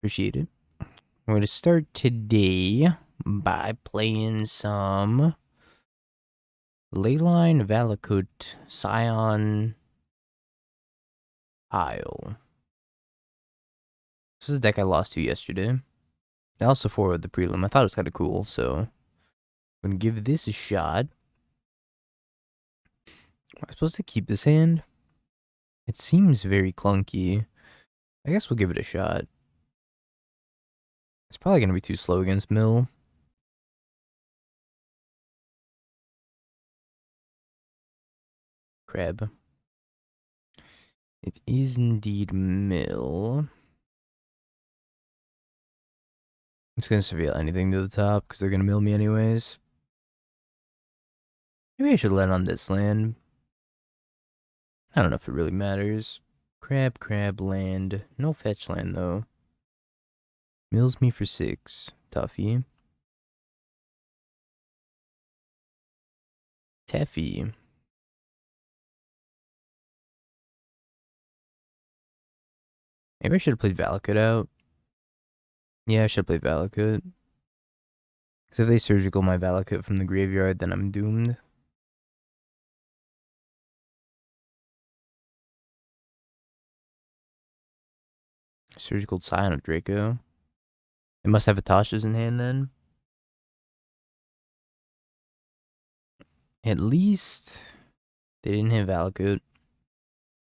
Appreciate it. We're going to start today by playing some Leyline, Valakut, Scion, Isle. This is a deck I lost to yesterday. I also forwarded the prelim. I thought it was kind of cool, so I'm going to give this a shot. Am I supposed to keep this hand? It seems very clunky. I guess we'll give it a shot. It's probably going to be too slow against Mill. Crab. It is indeed Mill. I'm just going to surveil anything to the top because they're going to mill me anyways. Maybe I should let on this land. I don't know if it really matters. Crab, land. No fetch land, though. Mills me for 6. Tuffy. Teferi. Maybe I should have played Valakut out. Yeah, I should have played Valakut. Because if they surgical my Valakut from the graveyard, then I'm doomed. Surgical Scion of Draco. They must have Atashas in hand then. At least they didn't have Valakut.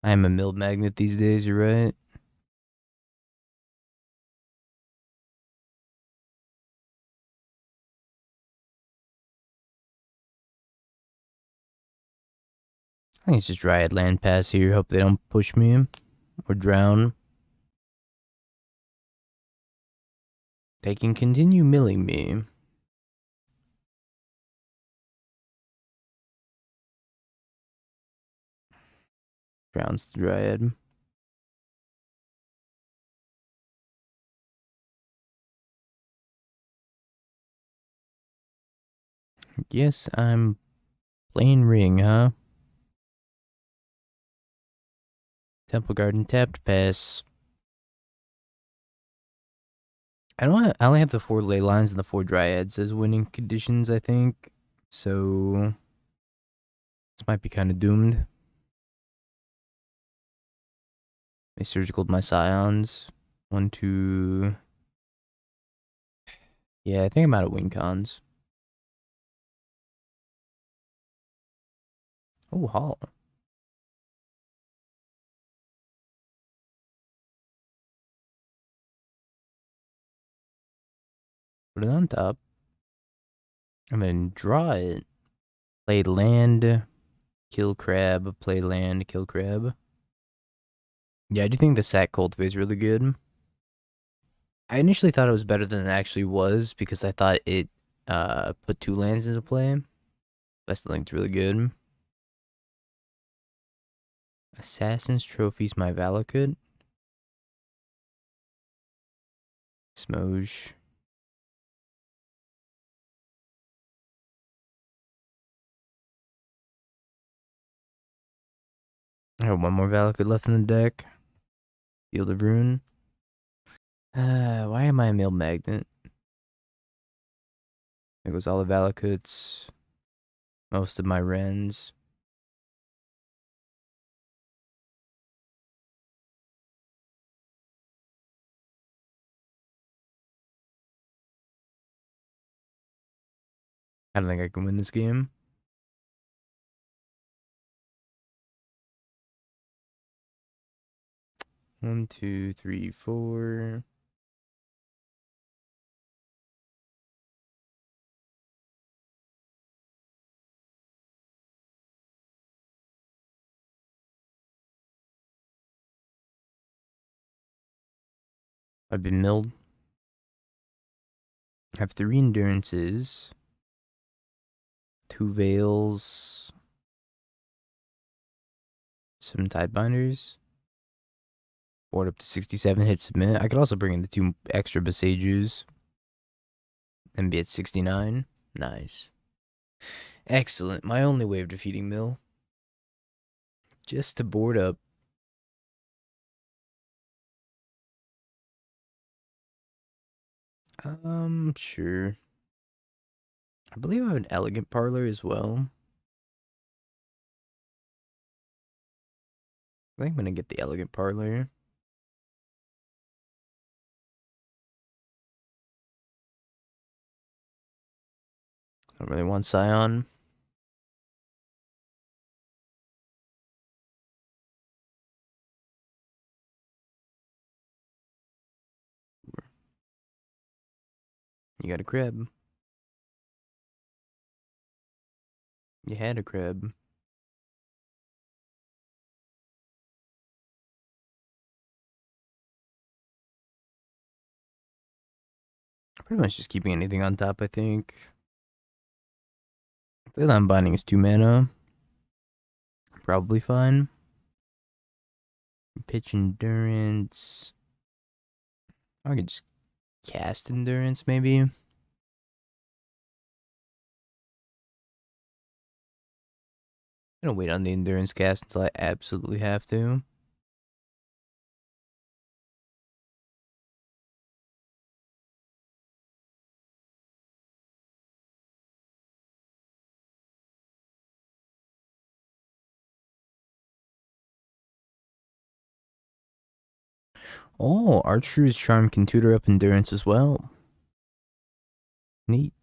I am a milled magnet these days, you're right. I think it's just Dryad land pass here. Hope they don't push me or drown. They can continue milling me. Drowns the Dryad. Yes, I'm playing Ring, huh? Temple Garden tapped pass. I only have the 4 ley lines and the 4 dryads as winning conditions, I think. So this might be kind of doomed. I surgicaled my scions. 1, 2. Yeah, I think I'm out of win cons. Oh, Hall. Put it on top. And then draw it. Play land, kill crab, play land, kill crab. Yeah, I do think the sack cultivate is really good. I initially thought it was better than it actually was because I thought it put 2 lands into play. But I still think it's really good. Assassin's Trophy's my Valakut. Smoge. I have 1 more Valakut left in the deck. Field of Ruin. Why am I a Mail Magnet? There goes all the Valakuts. Most of my Wrens. I don't think I can win this game. One, two, three, four. I've been milled. I have 3 endurances. 2 veils. Some Tidebinders. Board up to 67, hit submit. I could also bring in the 2 extra Boseijus. And be at 69. Nice. Excellent. My only way of defeating Mill. Just to board up. Sure. I believe I have an Elegant Parlor as well. I think I'm gonna get the Elegant Parlor. I don't really want Scion. You got a crab. You had a crab. Pretty much just keeping anything on top, I think. Leyline Binding is 2 mana. Probably fine. Pitch Endurance. I could just cast Endurance, maybe. I'm gonna wait on the Endurance cast until I absolutely have to. Oh, Archdruid's Charm can tutor up Endurance as well. Neat.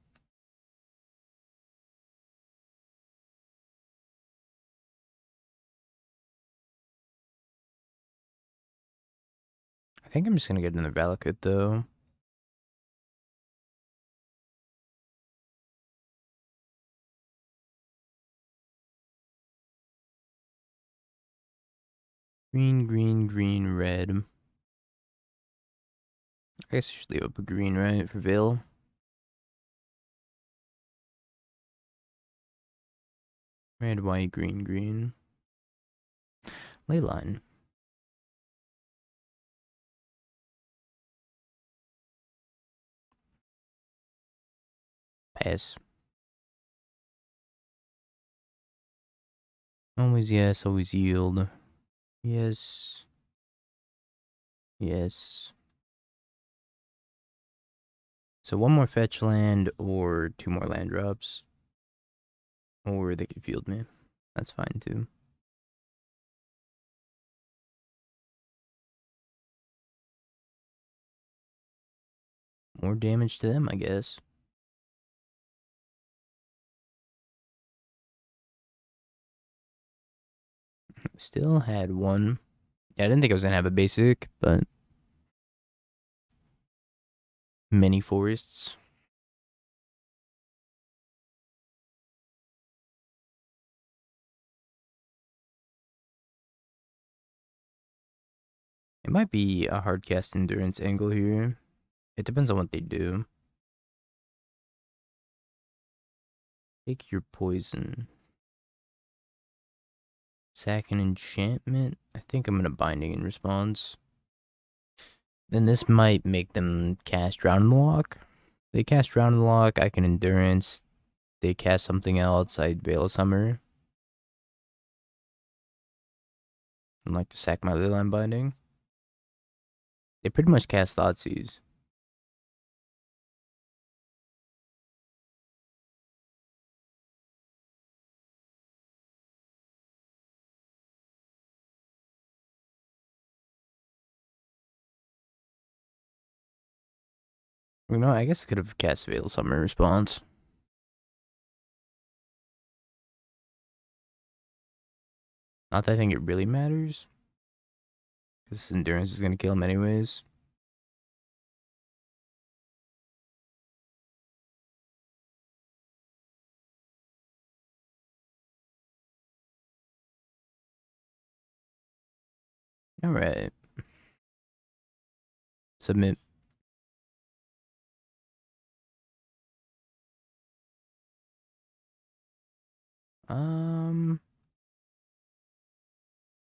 I think I'm just gonna get another Valakut though. Green, green, green, red. I guess I should leave up a green, right, for Veil. Red, white, green, green. Leyline. Pass. Always yes, always yield. Yes. Yes. So one more fetch land or 2 more land drops. Or they could field me. That's fine too. More damage to them, I guess. Still had one. Yeah, I didn't think I was gonna have a basic, but many forests. It might be a hard cast endurance angle here. It depends on what they do. Take your poison. Sack an enchantment. I think I'm gonna binding in response. Then this might make them cast Drown Lock. They cast Drown Lock, I can endurance. They cast something else, I'd Veil Summer. I'd like to sack my Leyline Binding. They pretty much cast Thoughtseize. You know, I guess I could have cast Veil Summer in response. Not that I think it really matters. Because endurance is going to kill him anyways. Alright. Submit.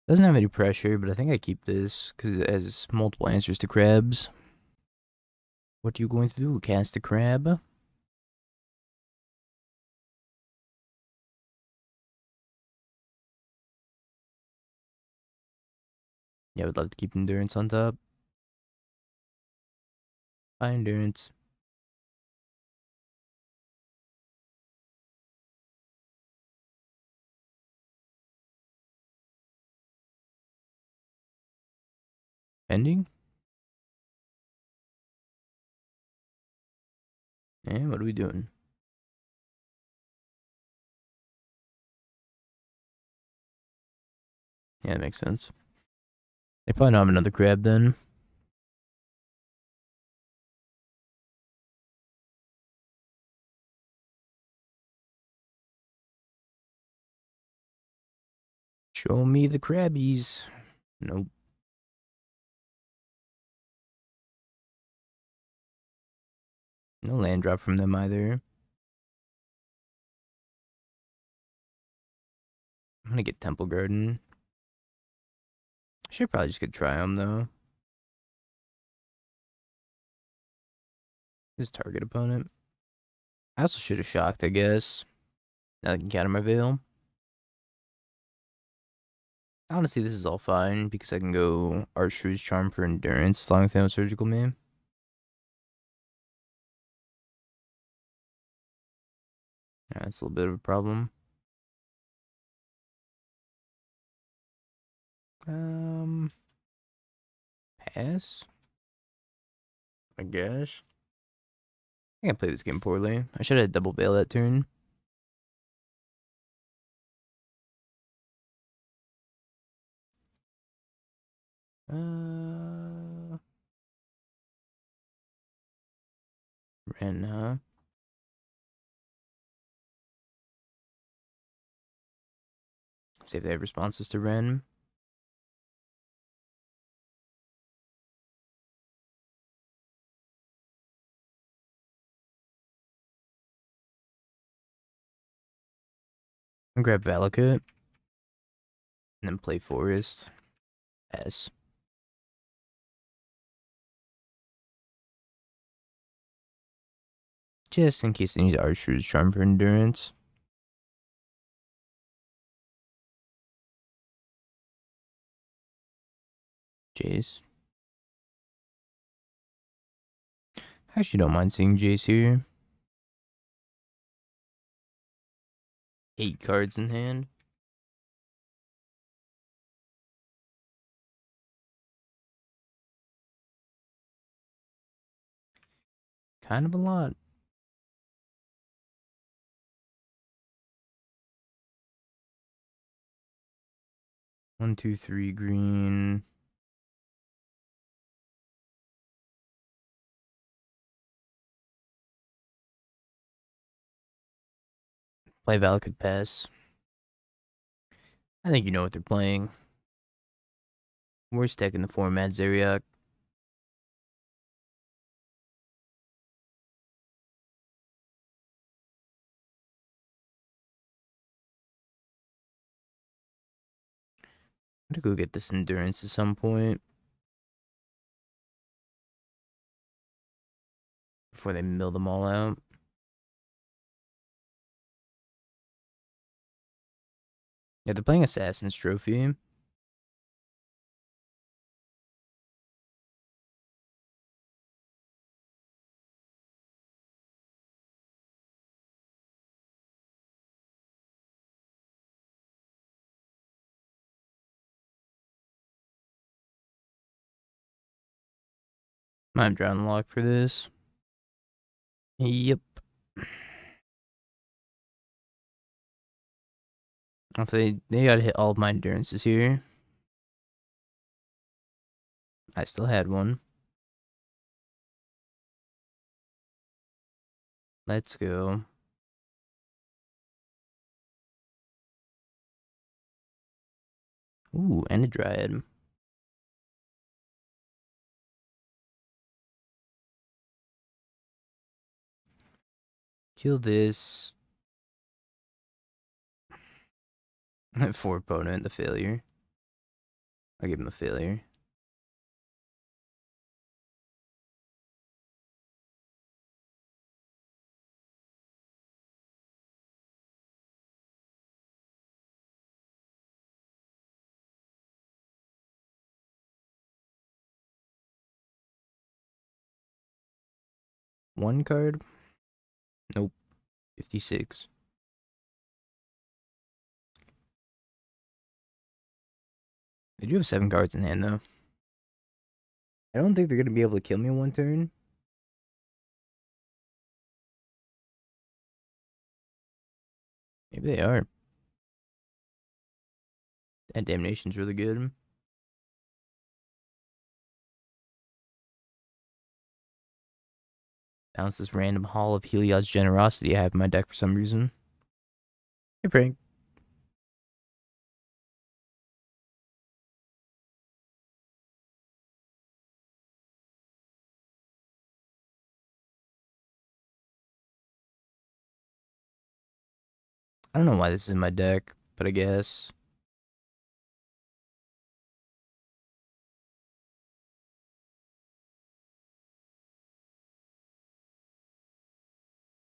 Doesn't have any pressure, but I think I keep this because it has multiple answers to crabs. What are you going to do? Cast a crab? Yeah, I would love to keep endurance on top. High endurance. Ending? And what are we doing? Yeah, that makes sense. They probably don't have another crab then. Show me the crabbies. Nope. No land drop from them either. I'm gonna get Temple Garden. Should probably just get Triome though. Just target opponent. I also should have shocked, I guess. Now I can counter my Veil. Honestly, this is all fine because I can go Archdruid's Charm for Endurance as long as they have Surgical Man. Yeah, that's a little bit of a problem. Pass? I guess. I think I played this game poorly. I should have double Veil that turn. Wrenn, huh? See if they have responses to Wrenn. I'll grab Valakut. And then play Forest. Pass. Just in case they need Archdruid's Charm for Endurance. Jace. I actually don't mind seeing Jace here. 8 cards in hand. Kind of a lot. One, two, three, green. Play Valakut pass. I think you know what they're playing. Worst deck in the format, Zeriak. I'm gonna go get this endurance at some point. Before they mill them all out. Yeah, they're playing Assassin's Trophy. I'm drawing lock for this. Yep. If they gotta hit all of my endurances here. I still had one. Let's go. Ooh, and a Dryad. Kill this. For opponent, the failure. I'll give him a failure. One card? Nope. 56. They do have 7 cards in hand, though. I don't think they're gonna be able to kill me in one turn. Maybe they are. That Damnation's really good. Bounce this random Hall of Heliod's Generosity I have in my deck for some reason. Hey, Frank. I don't know why this is in my deck, but I guess.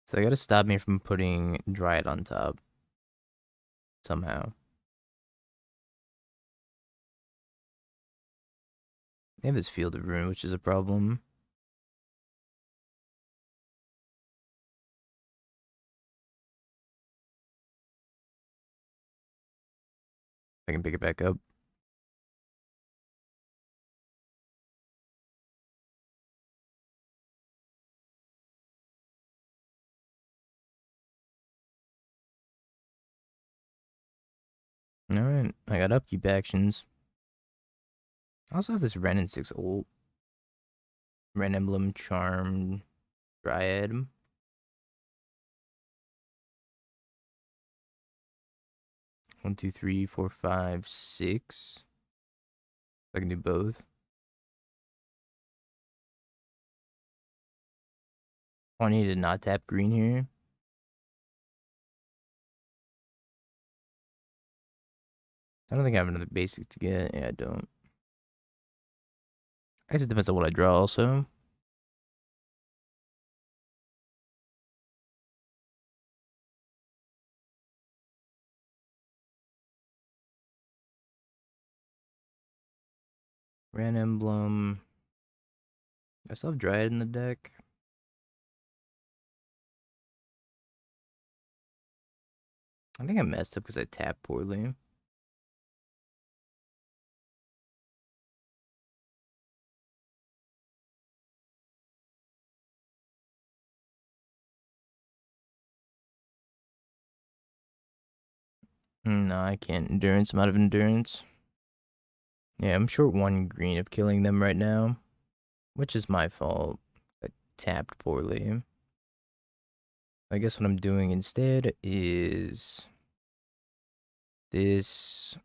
So they gotta stop me from putting Dryad on top. Somehow. They have this Field of Ruin, which is a problem. I can pick it back up. Alright, I got upkeep actions. I also have this Wrenn and Six ult. Red Emblem, Charm, Dryad. 1, 2, 3, 4, 5, 6. I can do both. I need to not tap green here. I don't think I have another basic to get. Yeah, I don't. I guess it depends on what I draw also. Red Emblem. I still have Dryad in the deck. I think I messed up because I tapped poorly. No, I can't endurance. I'm out of endurance. Yeah, I'm short 1 green of killing them right now, which is my fault. I tapped poorly. I guess what I'm doing instead is this,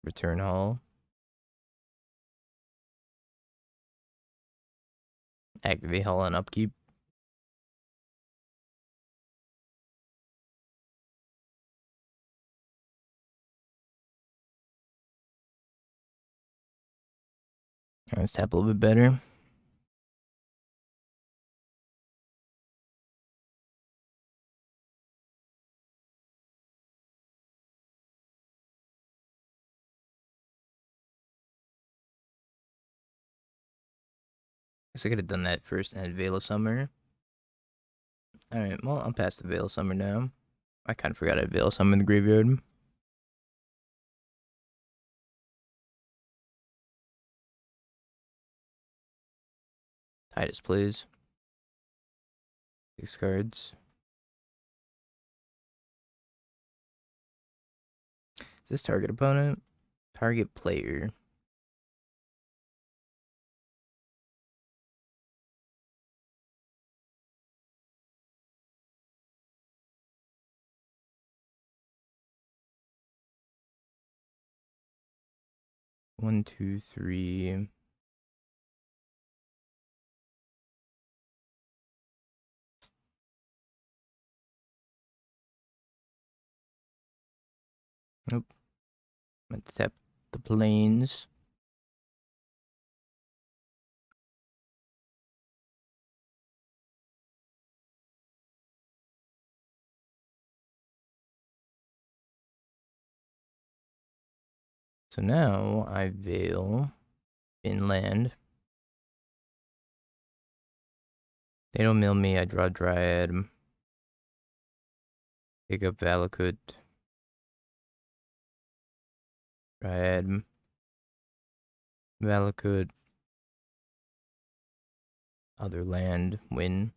return hall, activate hall on upkeep. Let's tap a little bit better. Guess I could have done that first and had Veil of Summer. Alright, well, I'm past the Veil of Summer now. I kind of forgot I had Veil of Summer in the graveyard. Titus plays. 6 cards. Is this target opponent? Target player. One, two, three. Nope. Let's tap the planes. So now I Veil inland. They don't mill me, I draw Dryad. Pick up Valakut. Dryad. Valakut. Other land. Win.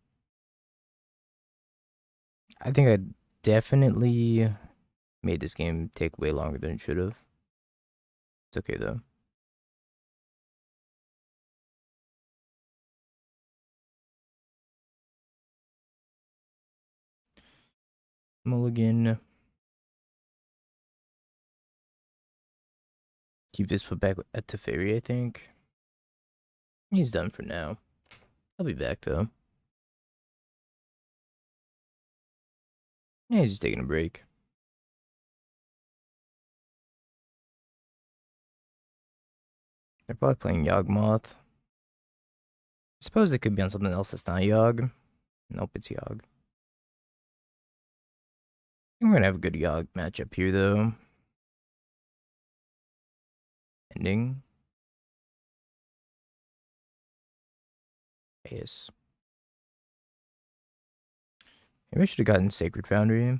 I think I definitely made this game take way longer than it should have. It's okay though. Mulligan. Keep this put back at Teferi, I think. He's done for now. I'll be back though. Yeah, he's just taking a break. They're probably playing Yawgmoth. I suppose it could be on something else that's not Yawg. Nope, it's Yawg. We're gonna have a good Yawg matchup here though. Ending. Yes. Maybe I should have gotten Sacred Foundry.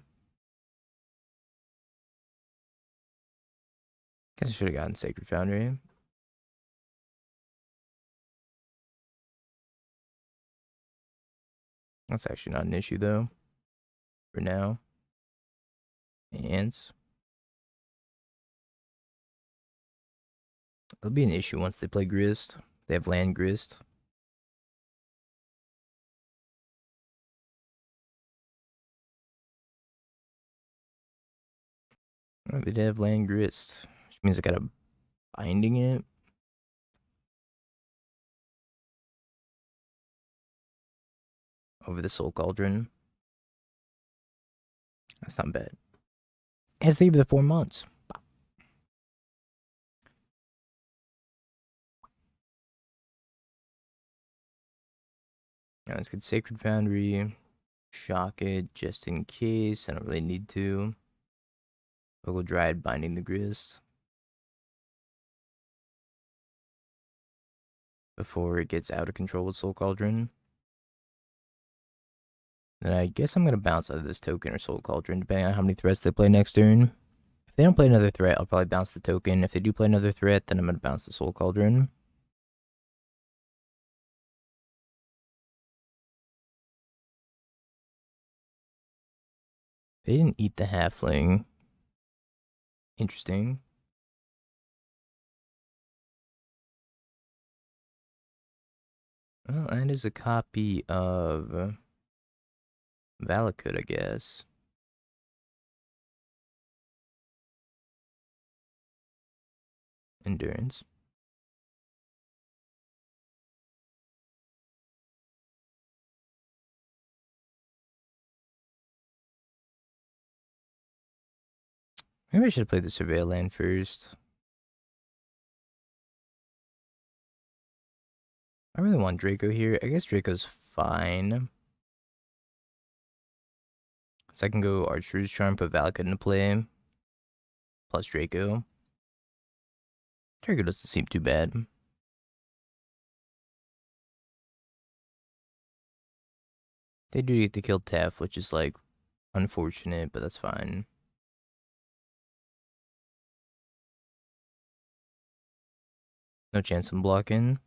Guess I should have gotten Sacred Foundry. That's actually not an issue though. For now. Ants. It'll be an issue once they play Grist. They have land Grist. Oh, they did have land Grist, which means I gotta binding it. Over the Soul Cauldron. That's not bad. As they have the 4 months. Now let's get Sacred Foundry. Shock it just in case. I don't really need to. I'll go Dryad binding the Grist. Before it gets out of control with Soul Cauldron. Then I guess I'm going to bounce either this token or Soul Cauldron, depending on how many threats they play next turn. If they don't play another threat, I'll probably bounce the token. If they do play another threat, then I'm going to bounce the Soul Cauldron. They didn't eat the Halfling. Interesting. Well, and is a copy of Valakut, I guess. Endurance. Maybe I should have played the Surveil land first. I really want Draco here. I guess Draco's fine. So I can go Archdruid's Charm, put Valakut into play. Plus Draco. Draco doesn't seem too bad. They do get to kill Tef, which is like unfortunate, but that's fine. No chance I'm blocking.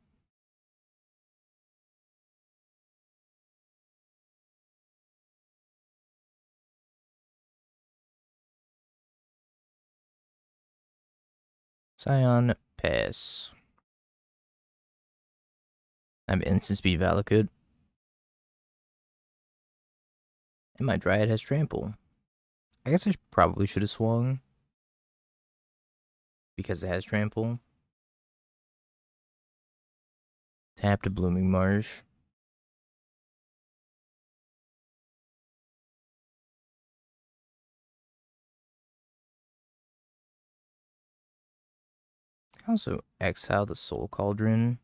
Scion, pass. I have instant speed Valakut. And my Dryad has trample. I guess I probably should have swung. Because it has trample. Tap to Blooming Marsh. I also exile the Soul Cauldron.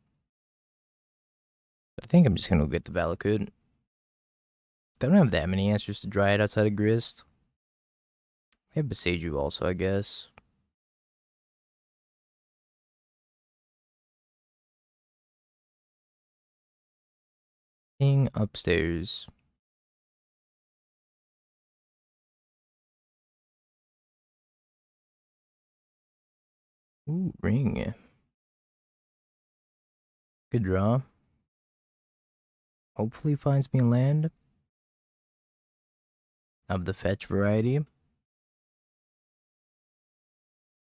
But I think I'm just gonna go get the Valakut. They don't have that many answers to Dryad outside of Grist. They have Boseiju also, I guess. King upstairs. Ooh, ring. Good draw. Hopefully finds me a land of the fetch variety.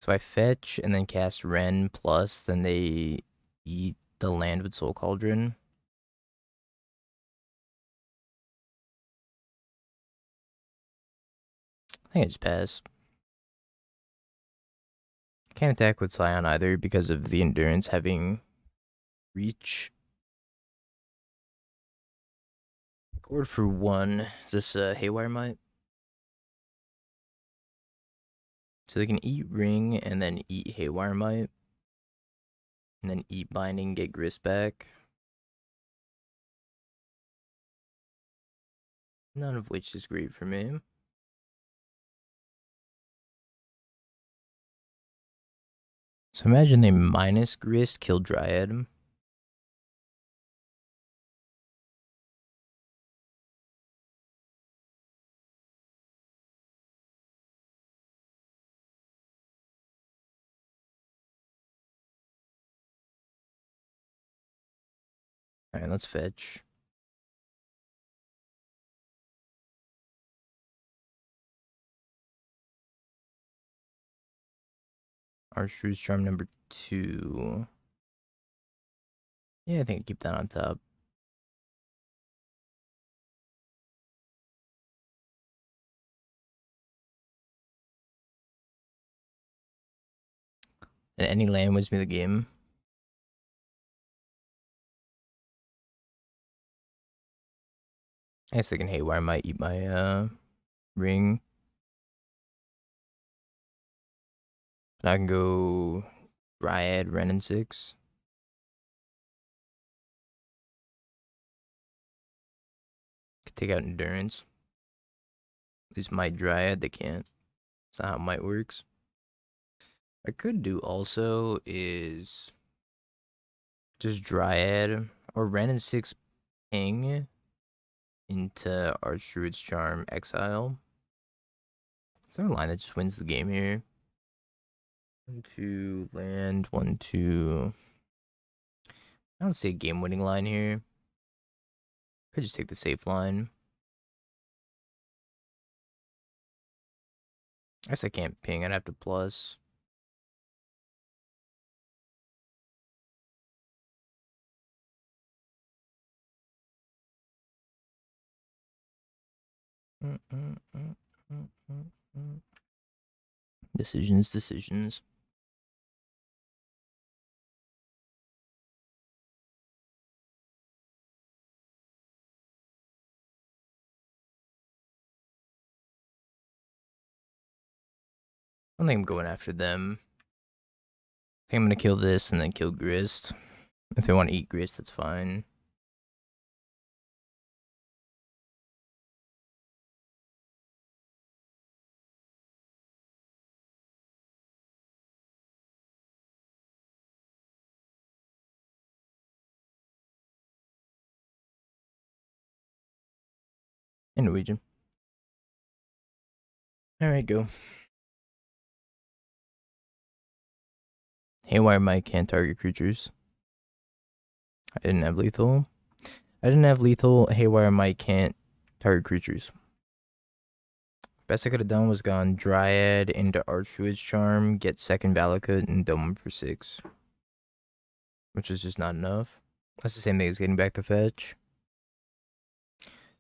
So I fetch and then cast Wrenn plus, then they eat the land with Soul Cauldron. I think I just pass. Can't attack with Scion either because of the endurance having reach. Cord for 1. Is this a Haywire Might? So they can eat Ring and then eat Haywire Might. And then eat Binding, get Grist back. None of which is great for me. So imagine they minus Grist, kill Dryad. Alright, let's fetch. Archdruid's Charm number 2. Yeah, I think I keep that on top. And any land wins me the game. I guess they can Haywire might eat my ring. And I can go Dryad, Wrenn and Six. Could take out Endurance. At least my Dryad, they can't. That's not how might works. I could do also is just Dryad or Wrenn and Six ping into Archdruid's Charm Exile. Is there a line that just wins the game here? 1, 2, land, 1, 2. I don't see a game winning line here. Could just take the safe line. I guess I can't ping, I'd have to plus. Decisions. I don't think I'm going after them. I think I'm gonna kill this and then kill Grist. If they want to eat Grist, that's fine. In Norwegian. Alright, go. Haywire Might can't target creatures. I didn't have lethal. Haywire Might can't target creatures. Best I could have done was gone Dryad into Archdruid's Charm, get second Valakut, and dome him for 6. Which is just not enough. That's the same thing as getting back to fetch.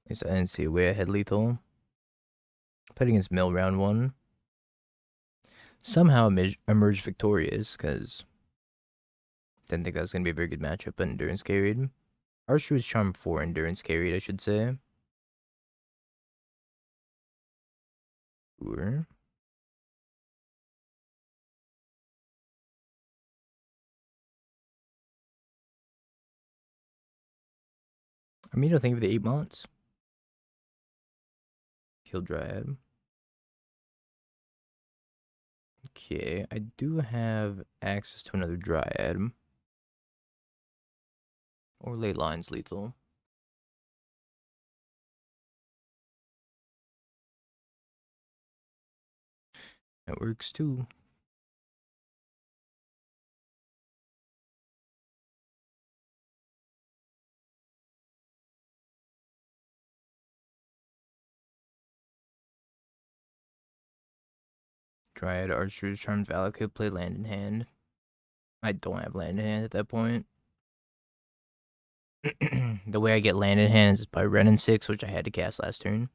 At least I didn't see a way I had lethal. Played against Mill round 1. Somehow emerged victorious, because didn't think that was going to be a very good matchup, but Endurance carried. Archdruid's Charm 4, Endurance carried, I should say. Sure. I mean, I think of the 8 months. Kill Dryad. Okay, I do have access to another Dryad. Or Leyline's lethal. That works too. Dryad, Archdruid, Charmed Valakut, play land in hand. I don't have land in hand at that point. The way I get land in hand is by Wrenn and Six, which I had to cast last turn.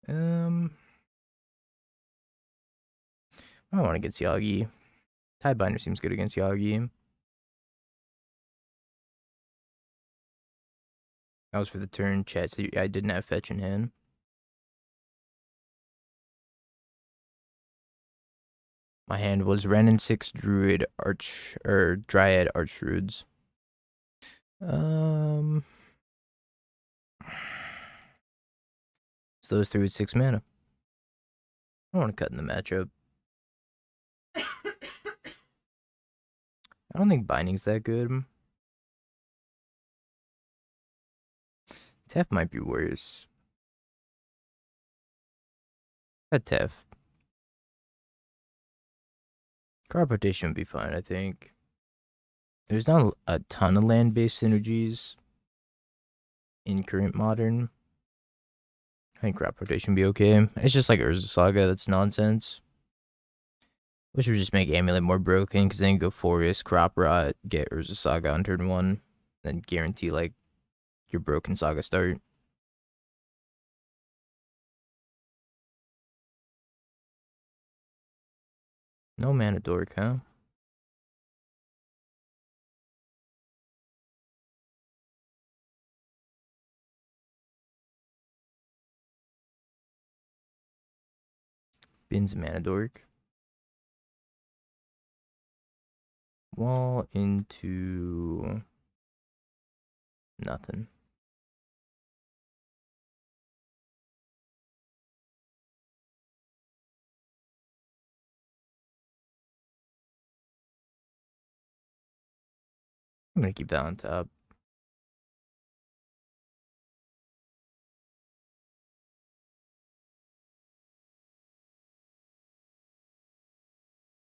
I want against Yagi. Tidebinder seems good against Yagi. That was for the turn, chat, so I didn't have fetch in hand. My hand was Wrenn and Six, Druid, Dryad, Archdruids. So those three with 6 mana. I don't want to cut in the matchup. I don't think Binding's that good. Tef might be worse. That Tef. Crop rotation would be fine, I think. There's not a ton of land-based synergies in current Modern. I think crop rotation would be okay. It's just like Urza Saga, that's nonsense. Which would just make Amulet more broken, because then you go Forest, Crop Rot, get Urza Saga on turn 1, then guarantee like your broken Saga start. No mana dork, huh? Bin's mana dork. Wall into nothing. I'm gonna keep that on top.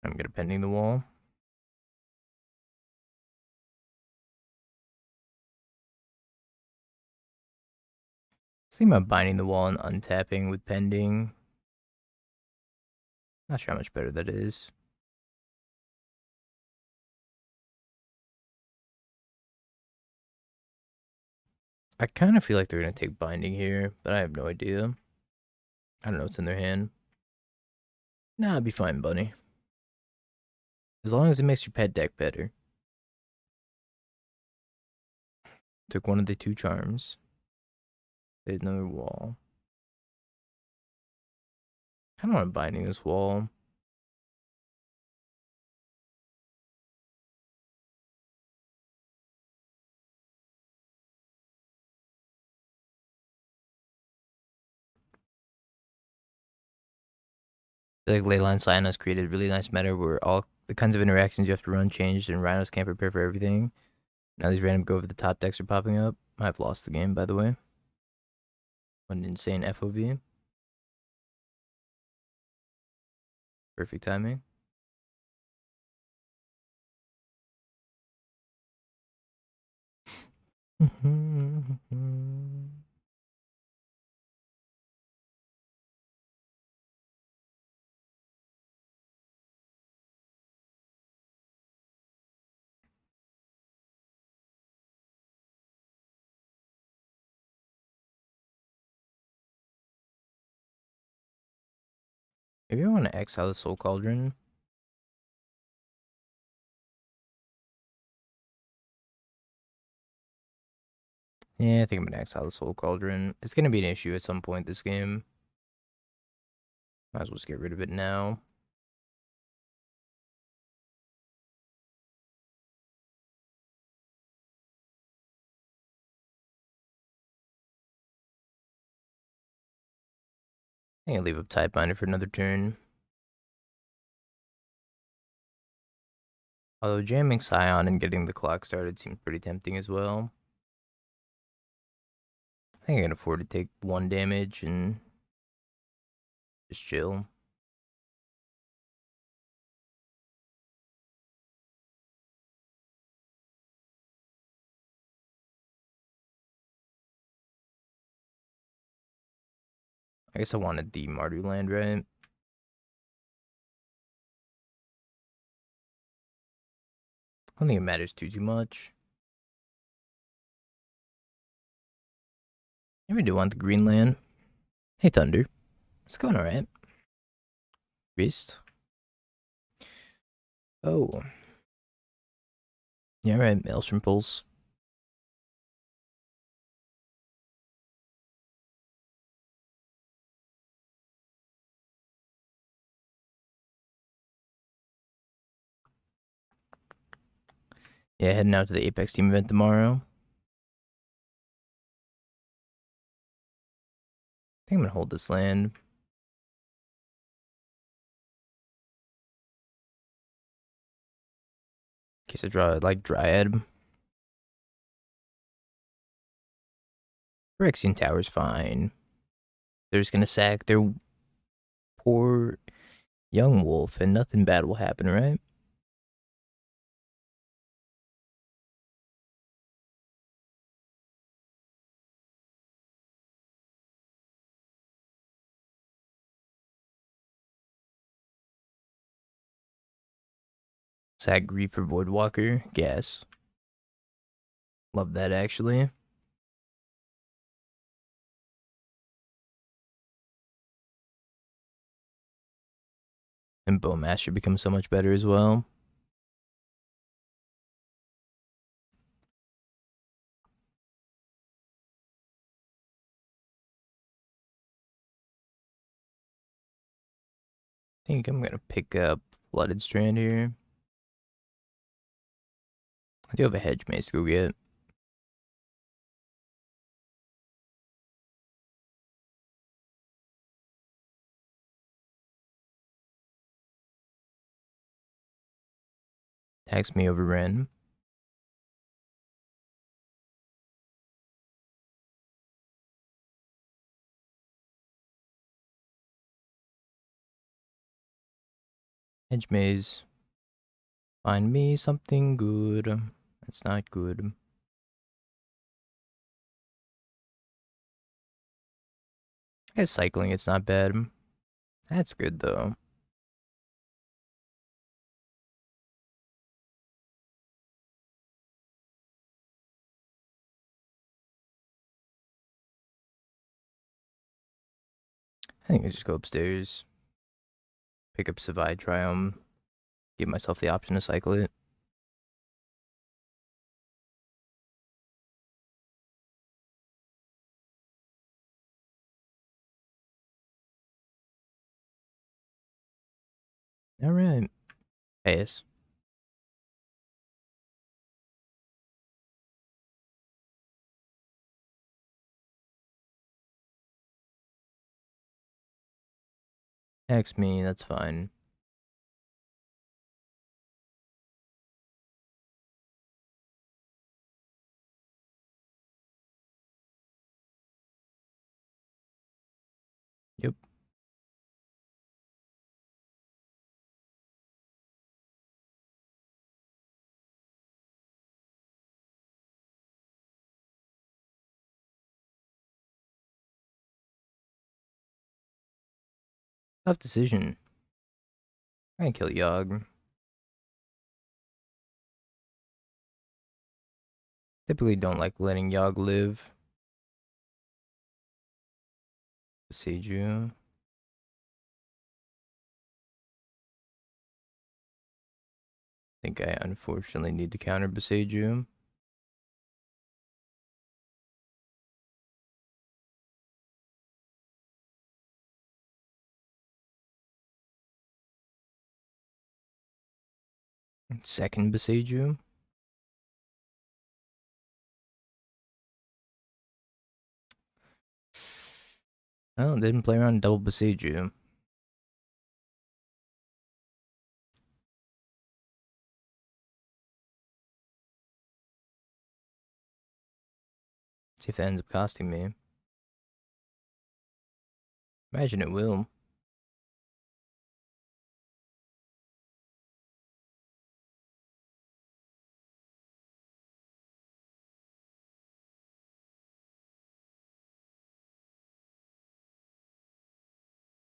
I'm gonna pending the wall. I was thinking about binding the wall and untapping with pending. Not sure how much better that is. I kind of feel like they're gonna take binding here, but I have no idea. I don't know what's in their hand. Nah, it'd be fine, bunny. As long as it makes your pet deck better. Took one of the 2 charms. Did another wall. I kind of want binding this wall. I feel like Leyline Scion has created a really nice meta where all the kinds of interactions you have to run changed and Rhinos can't prepare for everything. Now these random go over the top decks are popping up. I've lost the game, by the way. What an insane FOV. Perfect timing. Maybe I want to exile the Soul Cauldron. Yeah, I think I'm going to exile the Soul Cauldron. It's going to be an issue at some point this game. Might as well just get rid of it now. I think I'll leave up Tidebinder for another turn. Although jamming Scion and getting the clock started seems pretty tempting as well. I think I can afford to take 1 damage and just chill. I guess I wanted the Mardu land, right? I don't think it matters too much. I really do want the green land. Hey, Thunder. It's going alright. Beast. Oh. Yeah, right. Maelstrom Pulse. Yeah, heading out to the Apex team event tomorrow. I think I'm gonna hold this land. In case I draw like Dryad. Phyrexian Tower's fine. They're just gonna sack their poor young wolf and nothing bad will happen, right? Sack Grief for Voidwalker. Gas. Love that actually. And Bowmaster becomes so much better as well. I think I'm gonna pick up Flooded Strand here. I do have a Hedge Maze to go get. Tax me over Wrenn. Hedge Maze. Find me something good. That's not good. I guess cycling, it's not bad. That's good though. I think I just go upstairs. Pick up Savai Triome. Give myself the option to cycle it. Alright. Pass. Tax me, that's fine. Yep. Tough decision. I can kill Yogg. Typically don't like letting Yogg live. Boseiju. Think I unfortunately need to counter Boseiju. Second Boseiju. Oh, didn't play around double Boseiju. See if that ends up costing me. Imagine it will.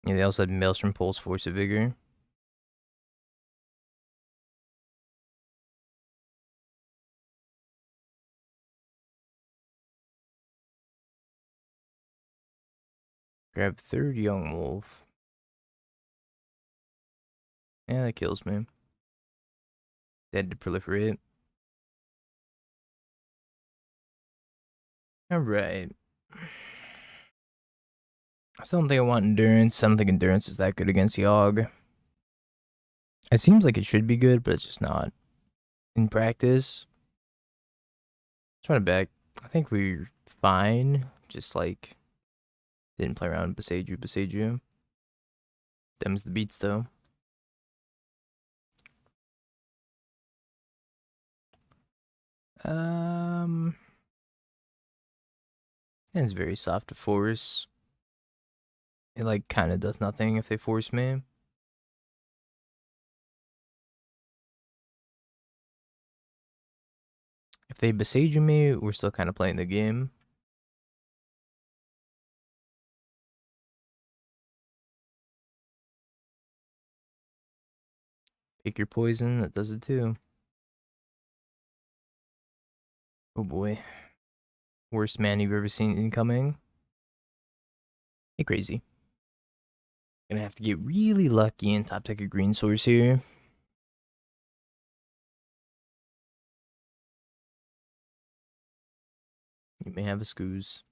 Yeah, they also had Maelstrom Pulse, Force of Vigor. Grab third Young Wolf. Yeah, that kills me. Dead to proliferate. Alright. I still don't think I want Endurance. I don't think Endurance is that good against Yogg. It seems like it should be good, but it's just not. In practice, trying to back. I think we're fine. Just like, didn't play around Boseiju. Them's the beats, though. And it's very soft to force. It, like, kind of does nothing if they force me. If they Boseiju me, we're still kind of playing the game. Pick your poison, that does it too. Oh boy. Worst man you've ever seen incoming. Hey, crazy. Gonna have to get really lucky and top deck a green source here. You may have a scoos.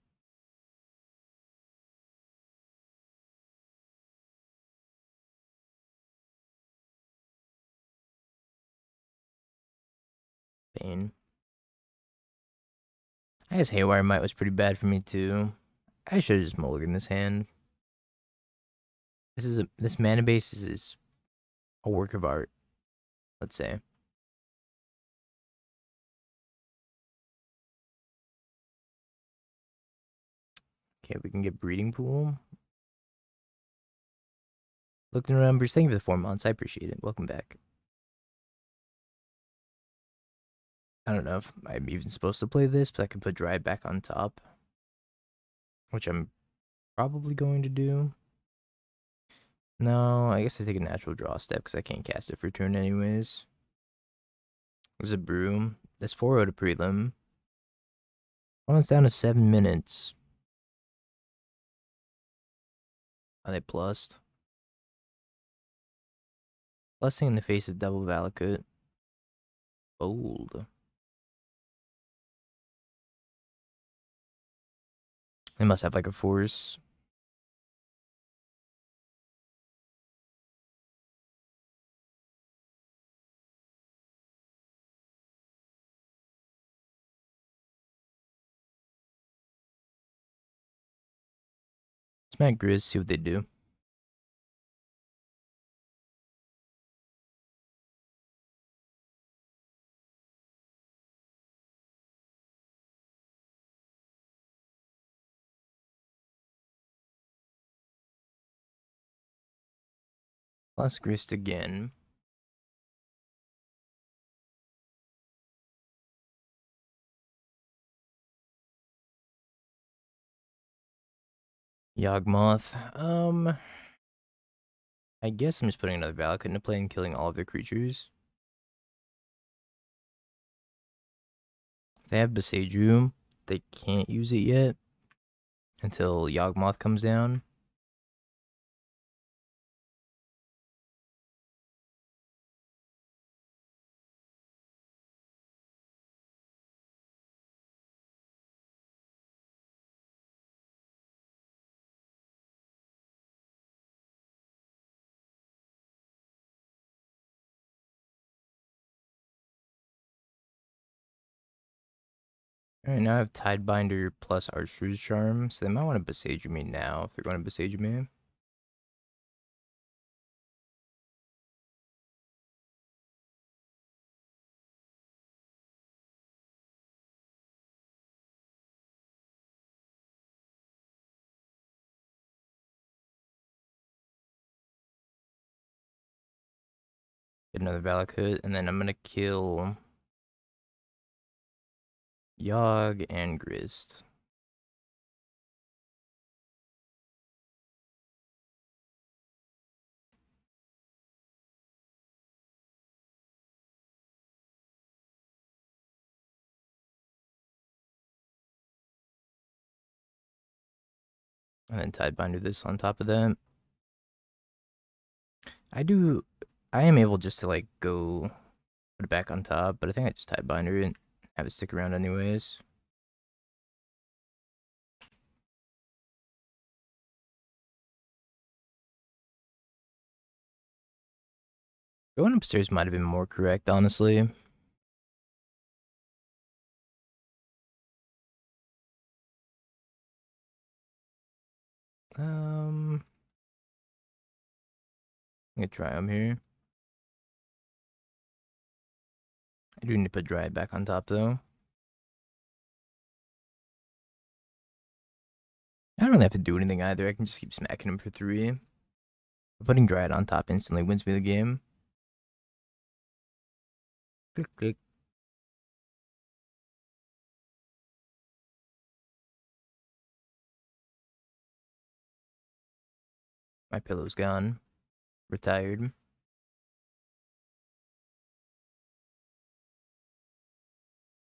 Pain. I guess Haywire Might was pretty bad for me too. I should have just mulliganed this hand. This mana base is a work of art, let's say. Okay, we can get Breeding Pool. Looking around, Bruce, thank you for the 4 months. I appreciate it. Welcome back. I don't know if I'm even supposed to play this, but I can put Dryad back on top, which I'm probably going to do. No, I guess I take a natural draw step because I can't cast it for turn anyways. There's a Brew. That's 4-0 to prelim. It's down to 7 minutes. Are they plussed? Blessing in the face of double Valakut. Bold. They must have like a force. Smack Grizz, see what they do. Plus Grist again. Yawgmoth. I guess I'm just putting another Valakut into play and killing all of their creatures. If they have Boseiju, they can't use it yet until Yawgmoth comes down. Alright, now I have Tidebinder plus Archdruid's Charm, so they might want to Boseiju me now if they're going to Boseiju me. Get another Valakut, and then I'm gonna kill Yogg and Grist. And then Tidebinder this on top of that. I am able just to like go put it back on top, but I think I just Tidebinder it and have it stick around anyways. Going upstairs might have been more correct, honestly. I'm gonna try them here. I do need to put Dryad back on top though. I don't really have to do anything either. I can just keep smacking him for 3. Putting Dryad on top instantly wins me the game. Click, click. My pillow's gone. Retired.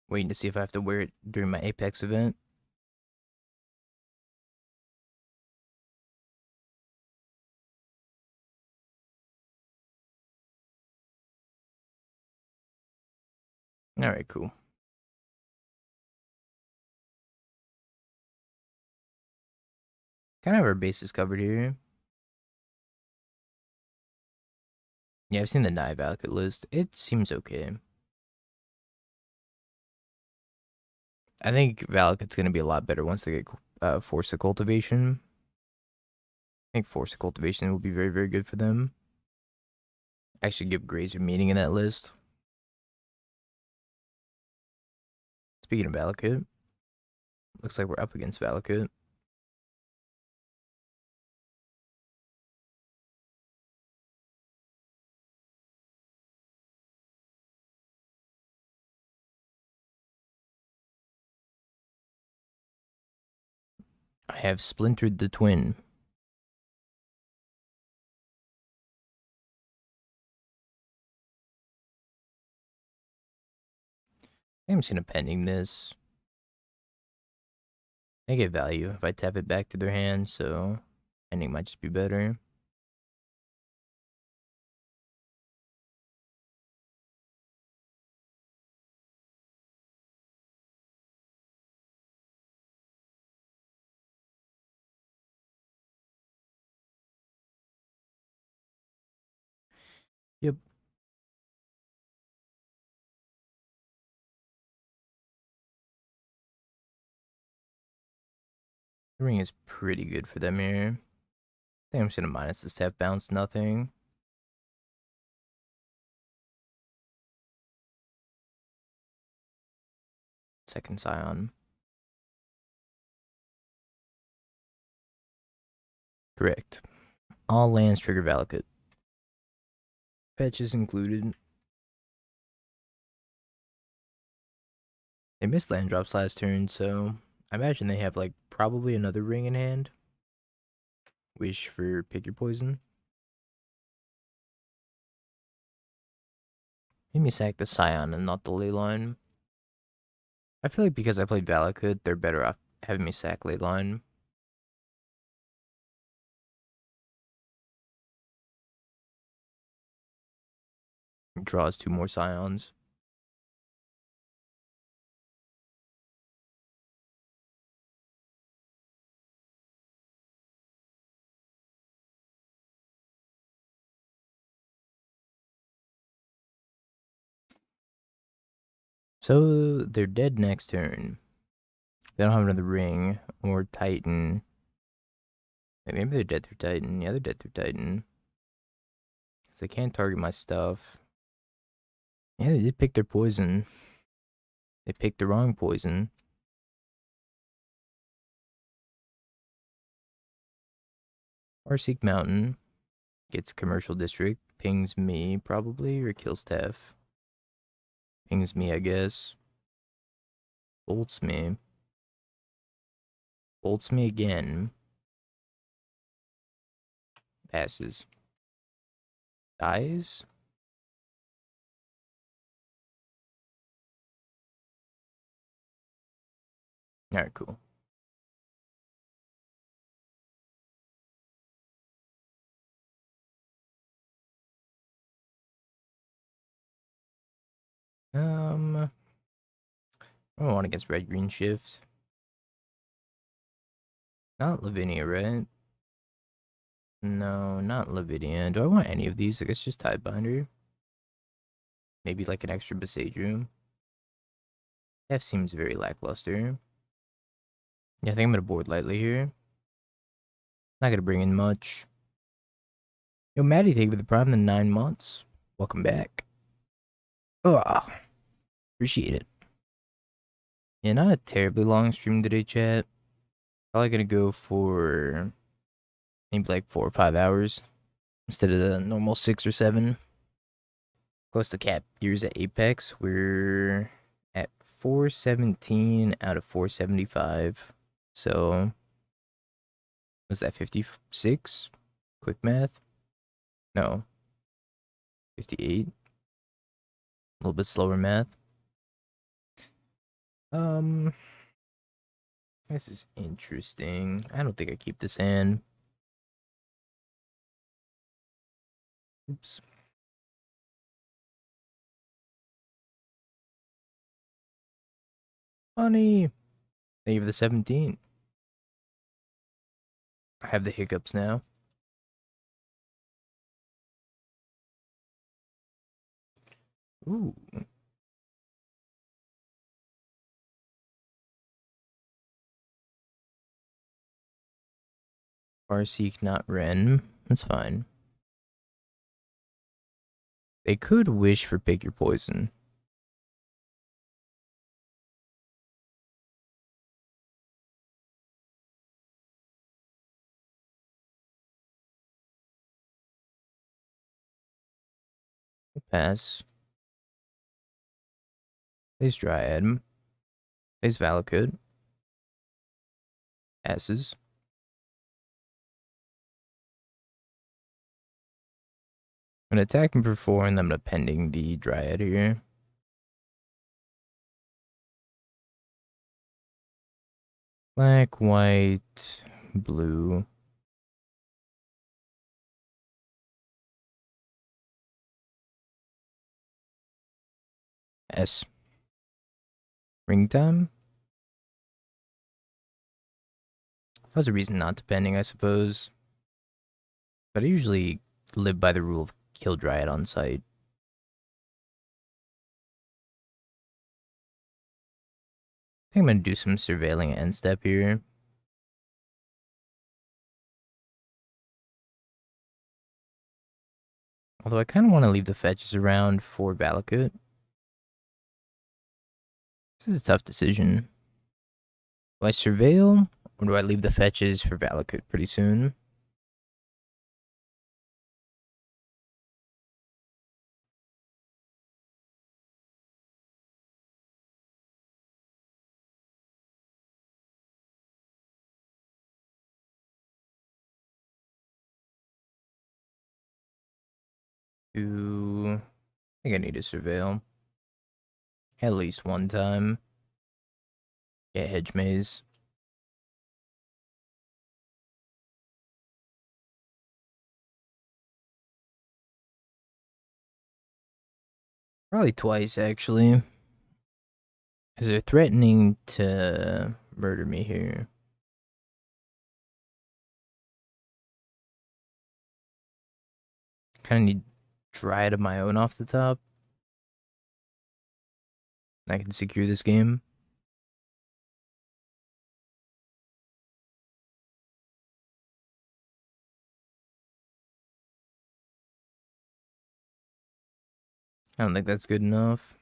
Waiting to see if I have to wear it during my Apex event. Alright, cool. Kind of have our bases covered here. Yeah, I've seen the Valakut list. It seems okay. I think Valakut's going to be a lot better once they get Force of Cultivation. I think Force of Cultivation will be very, very good for them. I should give Grazer meaning in that list. Speaking of Valakut, looks like we're up against Valakut. I have splintered the twin. I'm just gonna pending this. I get value if I tap it back to their hand, so pending might just be better. Yep. The ring is pretty good for them here. I think I'm just gonna minus this half bounce, nothing. Second Scion. Correct. All lands trigger Valakut. Fetches included. They missed land drops last turn, so I imagine they have like probably another ring in hand. Wish for pick your poison. Made me sack the Scion and not the Leyline. I feel like because I played Valakut, they're better off having me sack Leyline. Draws 2 more Scions. So they're dead next turn. They don't have another ring or Titan. Maybe they're dead through Titan. Yeah, they're dead through Titan. Because they can't target my stuff. Yeah, they did pick their poison. They picked the wrong poison. Arseek Mountain gets commercial district. Pings me, probably, or kills Tef. Pings me, I guess. Bolts me. Bolts me again. Passes. Dies? Alright, cool. I don't want against red green shift. Not Lavinia, right? No, not Lavinia. Do I want any of these? I guess just Tidebinder. Maybe like an extra Boseiju. F seems very lackluster. Yeah, I think I'm gonna board lightly here. Not gonna bring in much. Yo, Maddie, thank you for the prime in 9 months. Welcome back. Ugh. Appreciate it. Yeah, not a terribly long stream today, chat. Probably gonna go for maybe like 4 or 5 hours instead of the normal 6 or 7. Close to cap years at Apex. We're at 417 out of 475. So, was that 56? Quick math? No. 58. A little bit slower math. This is interesting. I don't think I keep this hand. Oops. Funny. Thank you for the 17. I have the hiccups now. Ooh. Farseek, not Wrenn. That's fine. They could wish for pick your poison. Pass. Plays Dryad. Plays Valakut. Passes. I'm gonna attack him for 4 and then I'm gonna pending the Dryad here. Black, white, blue. S. Ring time? That was a reason not to pending, I suppose. But I usually live by the rule of kill Dryad on sight. I think I'm gonna do some surveilling end step here. Although I kind of want to leave the fetches around for Valakut. This is a tough decision. Do I surveil, or do I leave the fetches for Valakut pretty soon? I think I need to surveil. At least one time. Yeah, Hedge Maze. Probably twice, actually. Because they're threatening to murder me here. Kind of need Dryad of my own off the top. I can secure this game. I don't think that's good enough.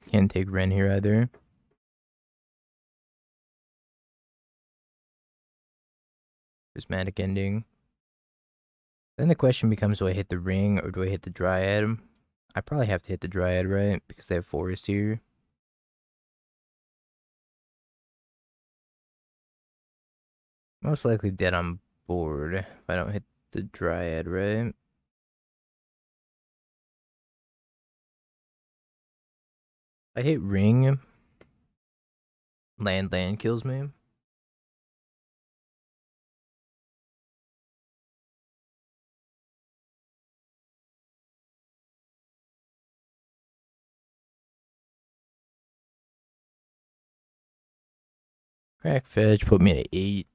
Can't take Wrenn here either. Prismatic Ending. Then the question becomes, do I hit the ring or do I hit the Dryad? I probably have to hit the Dryad, right? Because they have Forest here. Most likely dead on board if I don't hit the Dryad, right? I hit ring. Land kills me. Crack fetch, put me at 8.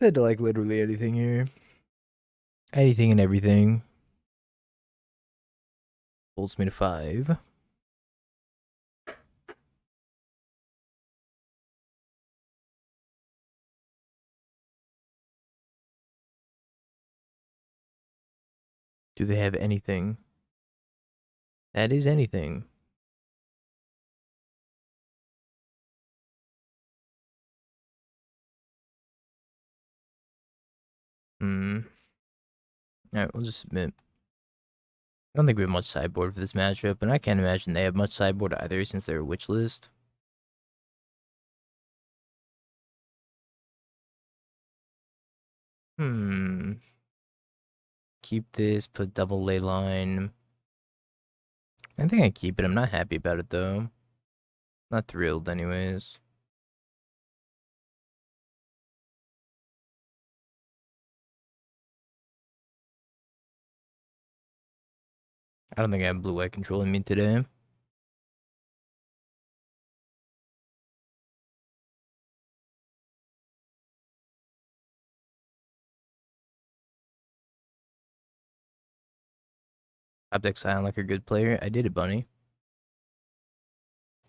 Said to like literally anything here. Anything and everything. Holds me to 5. Do they have anything? That is anything. Alright, we'll just submit. I don't think we have much sideboard for this matchup, and I can't imagine they have much sideboard either since they're a witch list. Keep this, put double Leyline. I think I keep it. I'm not happy about it though. Not thrilled anyways. I don't think I have blue-white controlling me today. Top deck Scion like a good player. I did it, Bunny.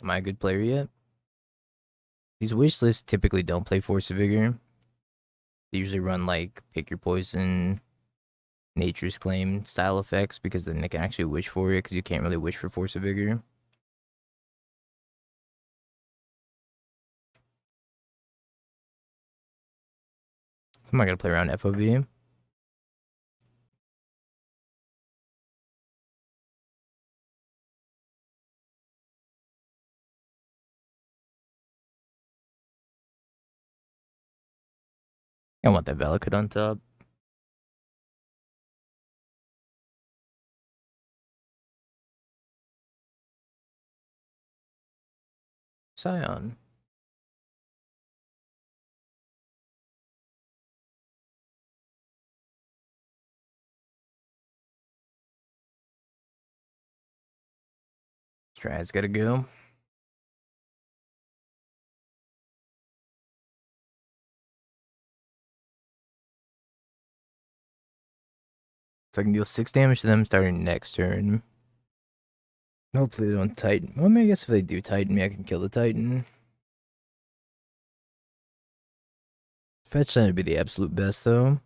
Am I a good player yet? These wish lists typically don't play Force of Vigor. They usually run like Pick Your Poison, Nature's Claim style effects because then they can actually wish for it because you can't really wish for Force of Vigor. I'm not gonna play around FOV. I want that Valakut on top. Scion. Dryad's gotta go. So I can deal 6 damage to them starting next turn. Hopefully they don't Titan. Well, I mean, I guess if they do Titan me, I can kill the Titan. Fetch Land would be the absolute best, though.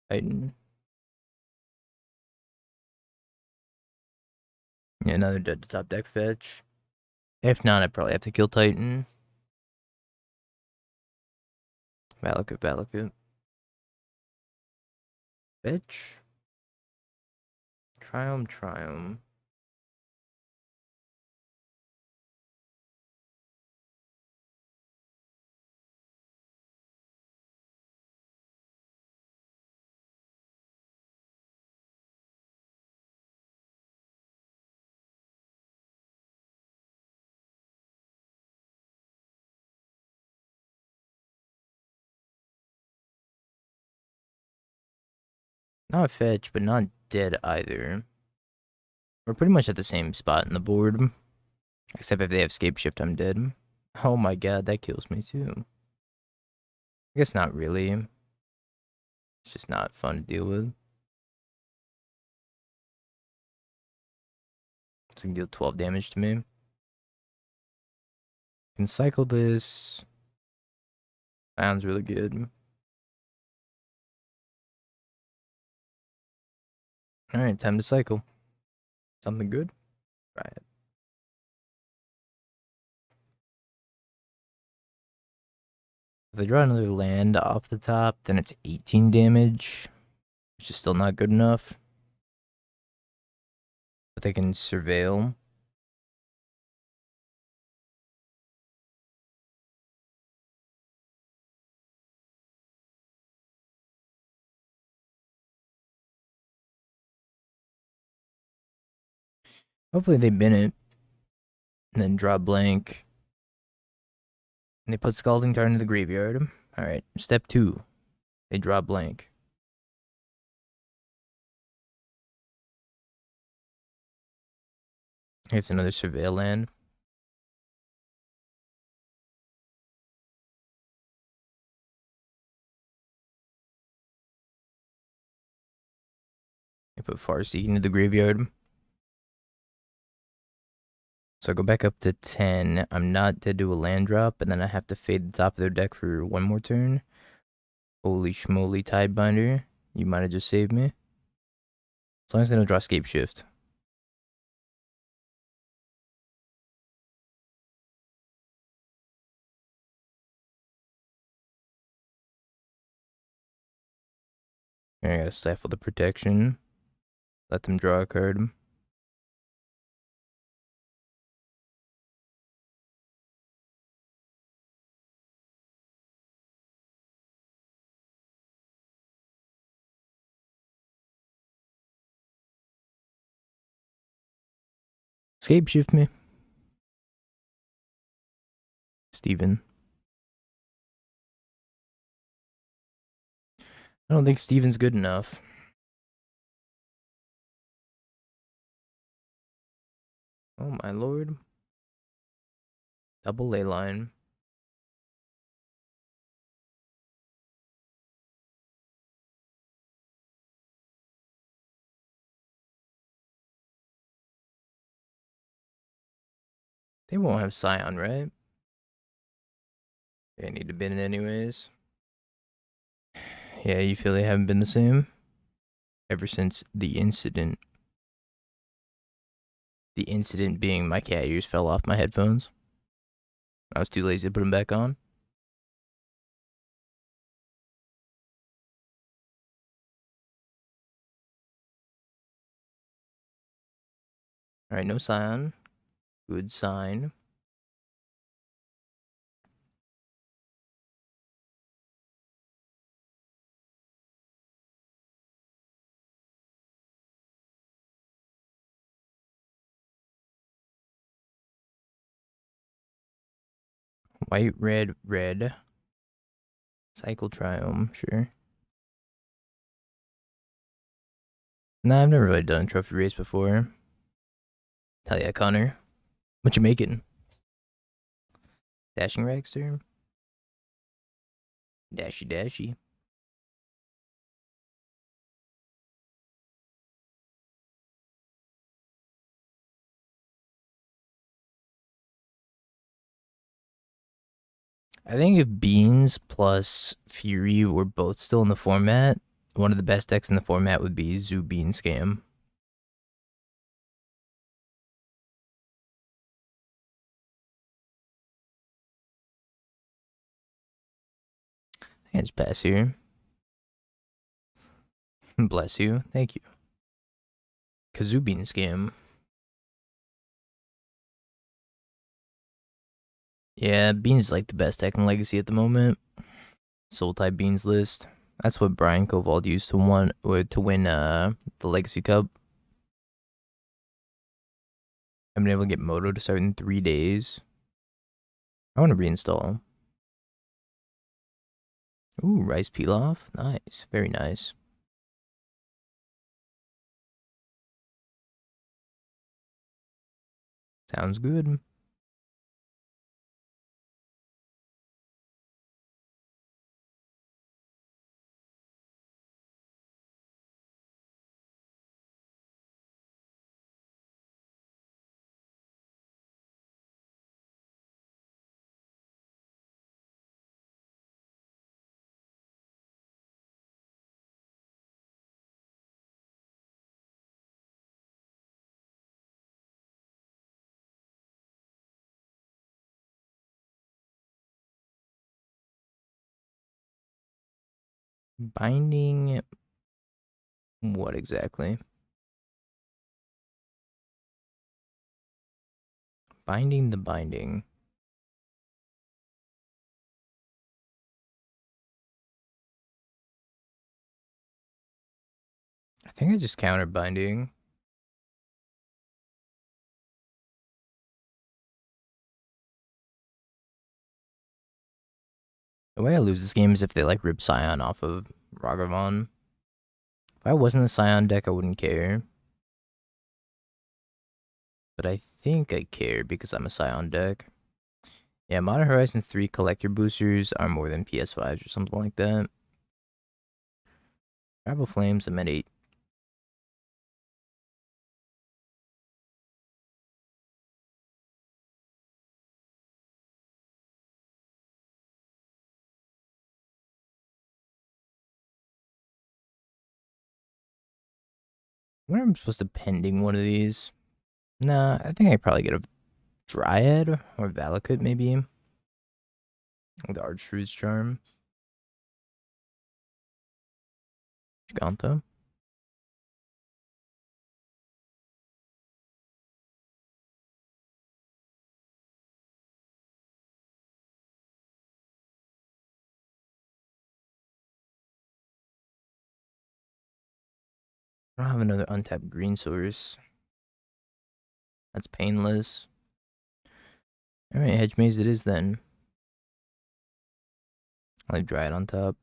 Titan. Yeah, another dead to top deck fetch. If not, I'd probably have to kill Titan. Valakut, Valakut. Fetch. Triome, Triome. Not fetch, but not dead either. We're pretty much at the same spot in the board. Except if they have Scape Shift, I'm dead. Oh my god, that kills me too. I guess not really. It's just not fun to deal with. So it can deal 12 damage to me. Can cycle this. Sounds really good. Alright, time to cycle. Something good? Right. If they draw another land off the top, then it's 18 damage, which is still not good enough. But they can surveil. Hopefully they bin it. And then draw blank. And they put Scalding Tarn into the graveyard. Alright, step 2. They draw blank. It's another Surveil land. They put Farseek into the graveyard. So I go back up to 10. I'm not dead to a land drop, and then I have to fade the top of their deck for one more turn. Holy schmoly, Tidebinder. You might have just saved me. As long as they don't draw Scape Shift. I gotta stifle the protection. Let them draw a card. Scape Shift me. Steven. I don't think Steven's good enough. Oh my lord. Double Leyline. They won't have Scion, right? They need to bin it anyways. Yeah, you feel they haven't been the same? Ever since the incident. The incident being my cat ears fell off my headphones. I was too lazy to put them back on. Alright, no Scion. Good sign. White, red, red. Cycle Triome, sure. Nah, I've never really done a trophy race before. Hell yeah, Connor. What you making? Dashing Ragster? Dashy dashy. I think if Beans plus Fury were both still in the format, one of the best decks in the format would be Zoo Bean Scam. I can just pass here. Bless you. Thank you. Kazoo Bean Scam. Yeah, Beans is like the best deck in Legacy at the moment. Soul type Beans list. That's what Brian Koval used to win the Legacy Cup. I've been able to get Moto to start in 3 days. I want to reinstall. Ooh, Rice Pilaf. Nice. Very nice. Sounds good. Binding. What exactly? Binding the binding. I think I just counter binding. The way I lose this game is if they like rip Scion off of Ragavan. If I wasn't a Scion deck, I wouldn't care. But I think I care because I'm a Scion deck. Yeah, Modern Horizons 3 collector boosters are more than PS5s or something like that. Tribal Flames, I'm at 8. When am I supposed to pending one of these? Nah, I think I probably get a Dryad or Valakut maybe. With the Archdruid's Charm. Giganta. I don't have another untapped green source. That's painless. Alright, Hedge Maze it is then. I'll leave Dryad on top.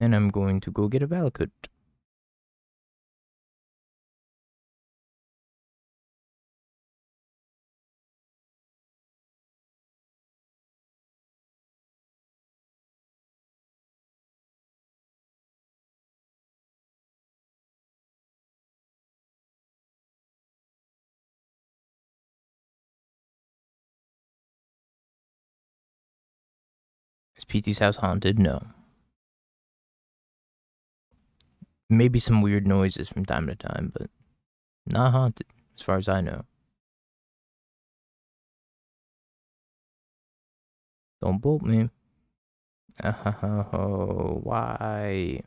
And I'm going to go get a Valakut. Is PT's house haunted? No. Maybe some weird noises from time to time, but not haunted, as far as I know. Don't bolt me. Oh, why?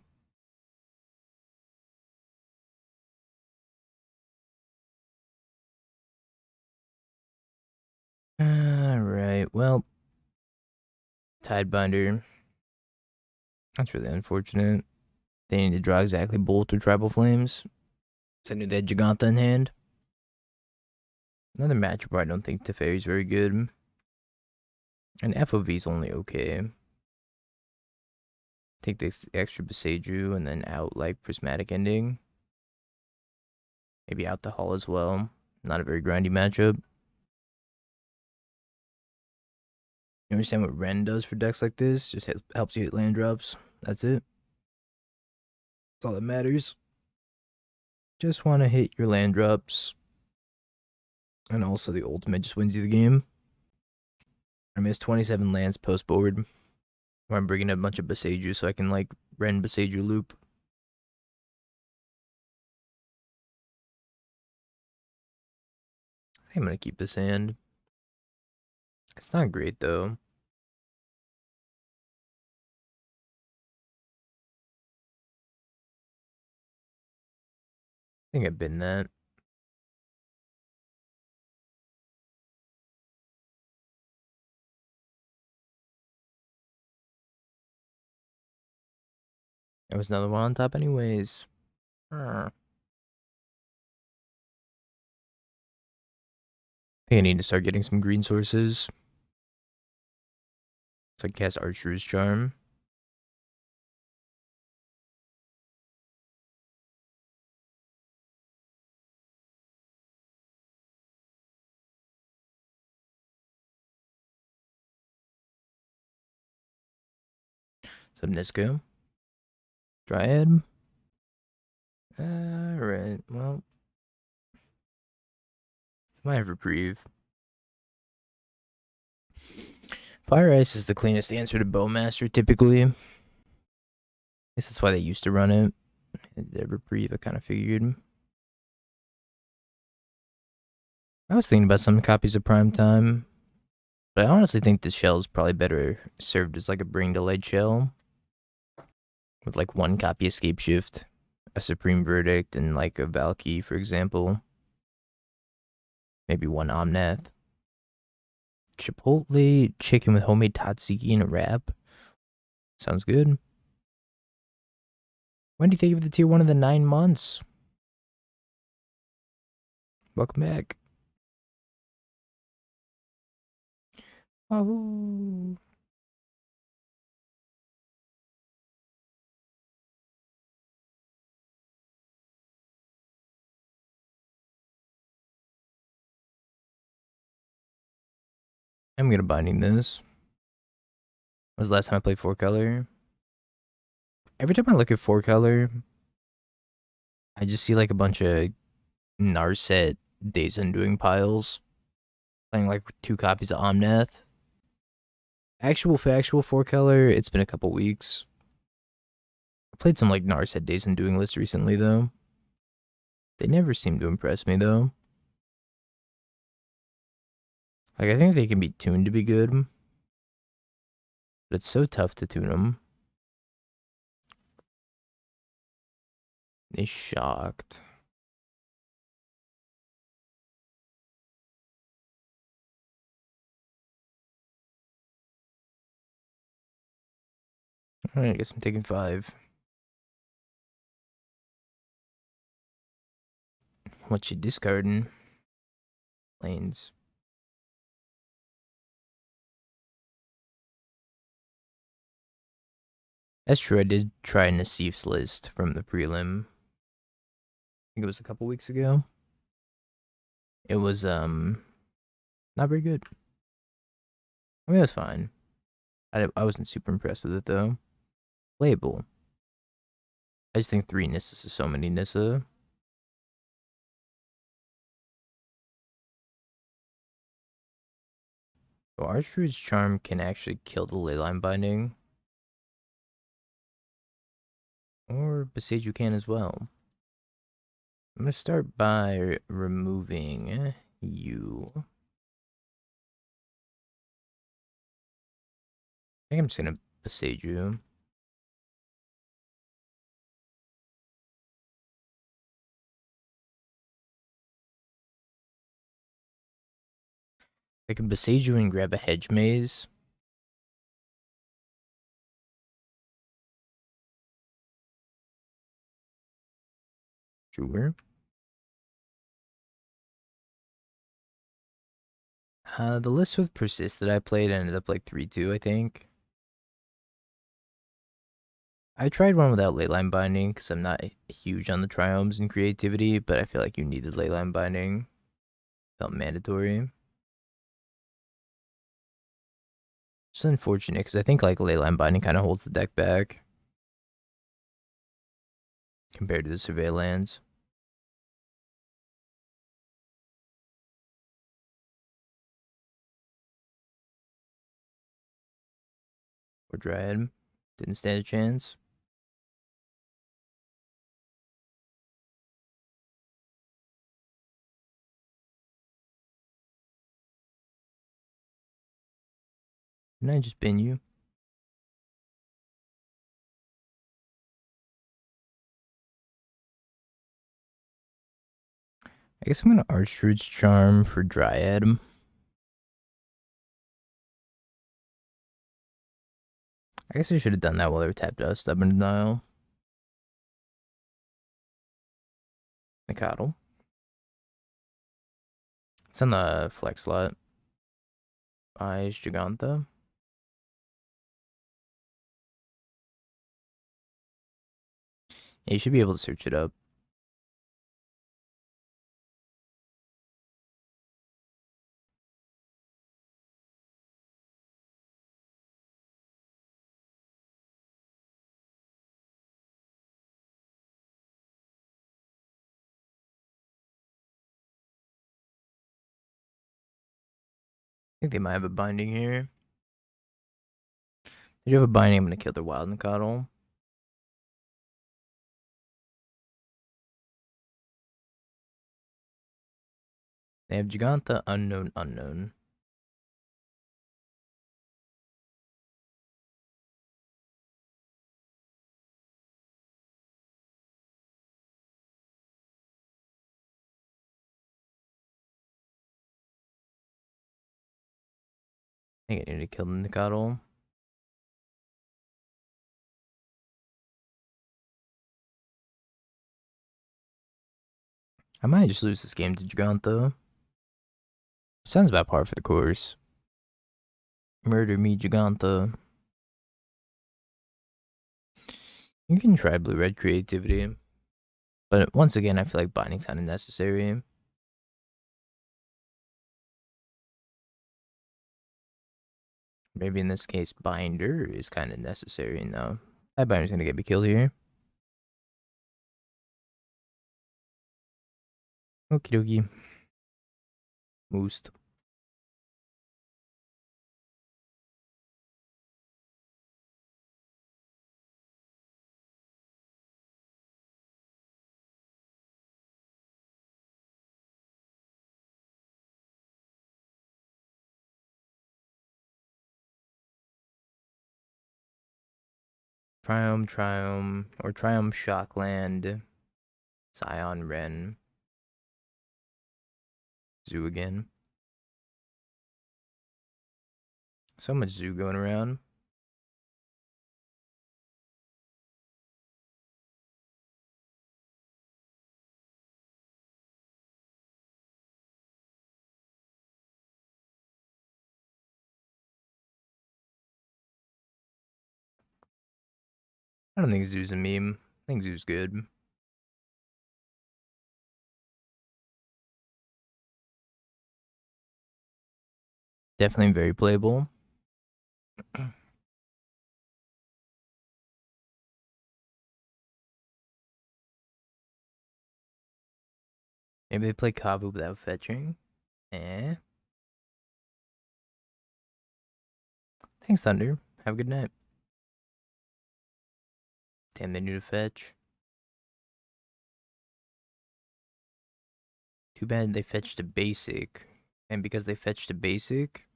Alright, well. Tidebinder. That's really unfortunate. They need to draw exactly Bolt or Tribal Flames. So I knew they had Giganta in hand. Another matchup where I don't think Teferi's very good. And FOV's only okay. Take this extra Boseiju and then out like Prismatic Ending. Maybe out the Hull as well. Not a very grindy matchup. You understand what Wrenn does for decks like this? Just helps you hit land drops. That's it. That's all that matters. Just want to hit your land drops. And also the ultimate just wins you the game. I missed 27 lands post board. Where I'm bringing a bunch of Boseiju so I can like Wrenn Boseiju loop. I think I'm gonna keep this hand. It's not great though. I think I've been that. There was another one on top anyways. I think I need to start getting some green sources. So I can cast Archdruid's Charm. So Nisco. Dryad. Alright, well. Might have reprieve. Fire Ice is the cleanest answer to Bowmaster typically. I guess that's why they used to run it. The reprieve, I kind of figured. I was thinking about some copies of Prime Time. But I honestly think this shell is probably better served as like a brain delayed shell. With like one copy Escape Shift, a Supreme Verdict, and like a Valky, for example. Maybe one Omnath. Chipotle chicken with homemade tzatziki and a wrap. Sounds good. When do you think of the tier 1 of the 9 months? Welcome back. Oh. I'm gonna binding this. When was the last time I played 4-color? Every time I look at 4-color, I just see like a bunch of Narset Days Undoing piles. Playing like 2 copies of Omnath. Actual factual 4-color, it's been a couple weeks. I played some like Narset Days Undoing lists recently though. They never seem to impress me though. Like I think they can be tuned to be good. But it's so tough to tune them. They shocked. Alright, I guess I'm taking 5. What you discarding? Lanes. That's true, I did try Nassif's list from the prelim. I think it was a couple weeks ago. It was not very good. I mean, it was fine. I wasn't super impressed with it though. Playable. I just think 3 Nisas is so many Nissa. So Archdruid's Charm can actually kill the Leyline Binding. Or Boseiju can as well. I'm gonna start by removing you. I think I'm just gonna Boseiju. I can Boseiju and grab a Hedge Maze. Sure. The list with Persist that I played ended up like 3-2, I think. I tried one without Leyline Binding because I'm not huge on the Triomes and creativity, but I feel like you needed Leyline Binding. Felt mandatory. It's unfortunate because I think like Leyline Binding kind of holds the deck back compared to the Survey lands. Or Dryad. Didn't stand a chance. Didn't I just bin you? I guess I'm gonna Archdruid's Charm for Dryad. I guess I should have done that while they were tapped out. Stubborn Denial. Mikado. It's on the flex slot. Eyes Giganta. Yeah, you should be able to search it up. I think they might have a binding here. They do have a binding. I'm gonna kill their wild Mikado. They have Giganta, unknown, unknown. think I need to kill the Nicodle. I might just lose this game to Gigant though. Sounds about par for the course. Murder me, Giganta. You can try blue-red creativity. But once again, I feel like binding's kind of necessary. Maybe in this case, binder is kind of necessary. No, that binder's gonna get me killed here. Okie dokie. Moost. Triome, or Triome Shockland. Scion, Wrenn. Zoo again. So much zoo going around. I don't think Zoo's a meme. I think Zoo's good. Definitely very playable. Maybe they play Kavu without fetching. Eh. Thanks, Thunder. Have a good night. Damn, they need to fetch. Too bad they fetched a basic. And because they fetched a basic,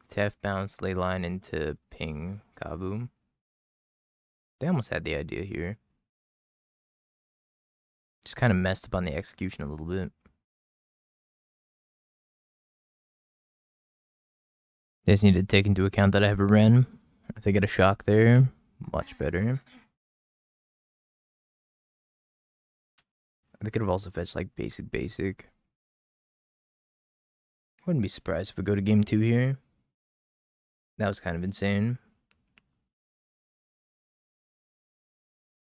Tef bounced Leyline into ping Kavu. They almost had the idea here. Just kind of messed up on the execution a little bit. They just need to take into account that I have a Wrenn. If they get a shock there, much better. They could have also fetched like basic. Wouldn't be surprised if we go to game 2 here. That was kind of insane.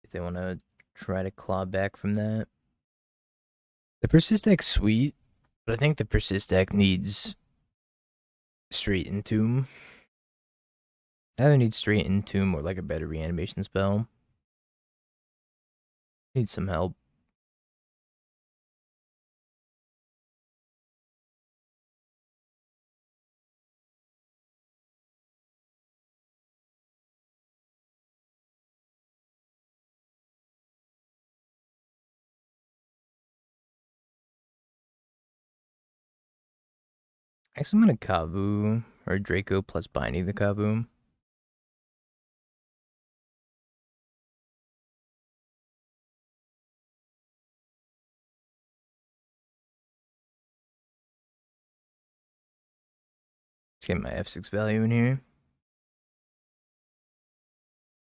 If they want to try to claw back from that. The persist deck's sweet, but I think the persist deck needs straight entomb. I either need straight entomb or like a better reanimation spell. Need some help. Actually, I'm gonna Kavu or Draco plus binding the Kavu. Let's get my F6 value in here.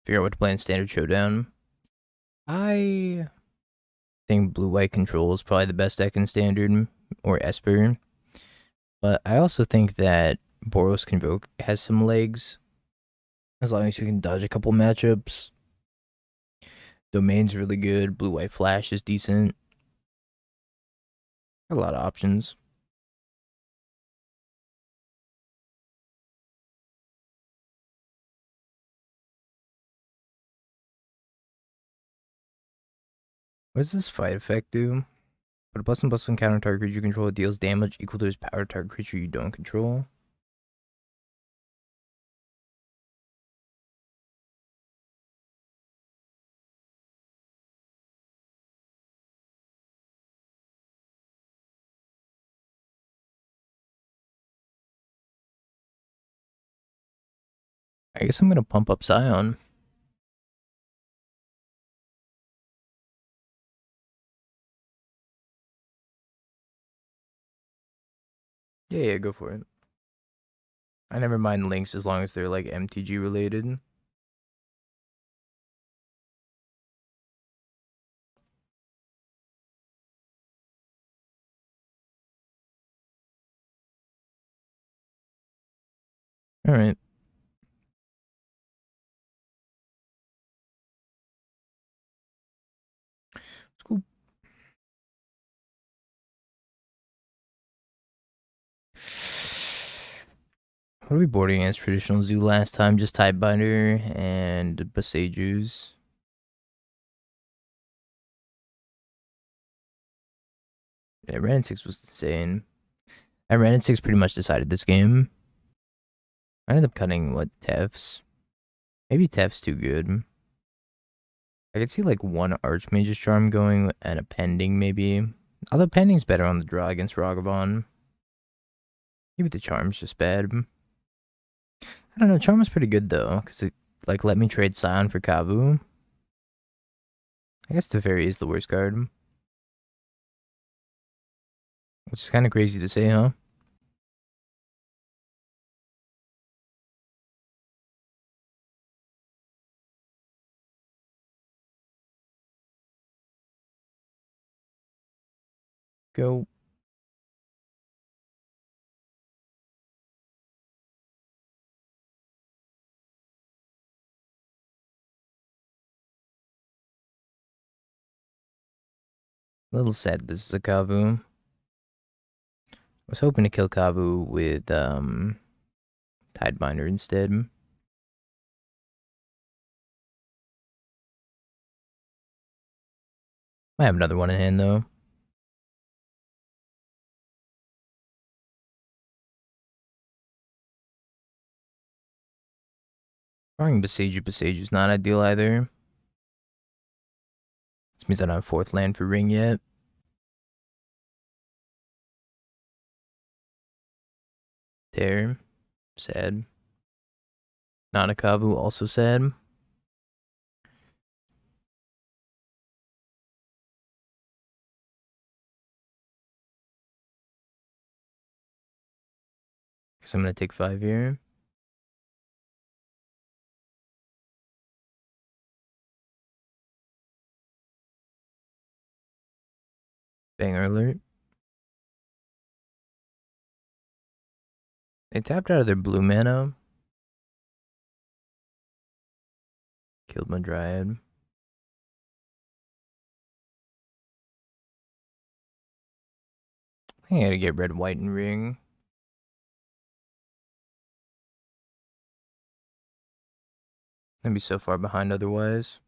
Figure out what to play in Standard Showdown. I think blue-white control is probably the best deck in Standard, or Esper. But I also think that Boros Convoke has some legs, as long as you can dodge a couple matchups. Domain's really good. Blue-white flash is decent. A lot of options. What does this fight effect do? Put a +1/+1 counter target creature you control deals damage equal to its power target creature you don't control. I guess I'm gonna pump up Scion. Yeah, go for it. I never mind links as long as they're like MTG related. All right. It's cool. What are we boarding as traditional zoo last time? Just Tidebinder and Boseijus. Yeah, Wrenn and Six was insane. And Wrenn and Six pretty much decided this game. I ended up cutting, what, Tefs? Maybe Tef's too good. I could see like one Archmage's Charm going and a Pending maybe. Although Pending's better on the draw against Ragavan. Maybe the Charm's just bad. I don't know, Charm was pretty good though, because it like let me trade Scion for Kavu. I guess Teferi is the worst card. Which is kind of crazy to say, huh? Go. A little sad this is a Kavu. I was hoping to kill Kavu with Tidebinder instead. I have another one in hand though. Drawing Boseiju's not ideal either. This means I don't have fourth land for Ring yet. Tear. Sad. Nanakavu also sad. Guess I'm gonna take 5 here. Banger alert. They tapped out of their blue mana. Killed my Dryad. I think I gotta get red, white, and ring. I'd be so far behind otherwise.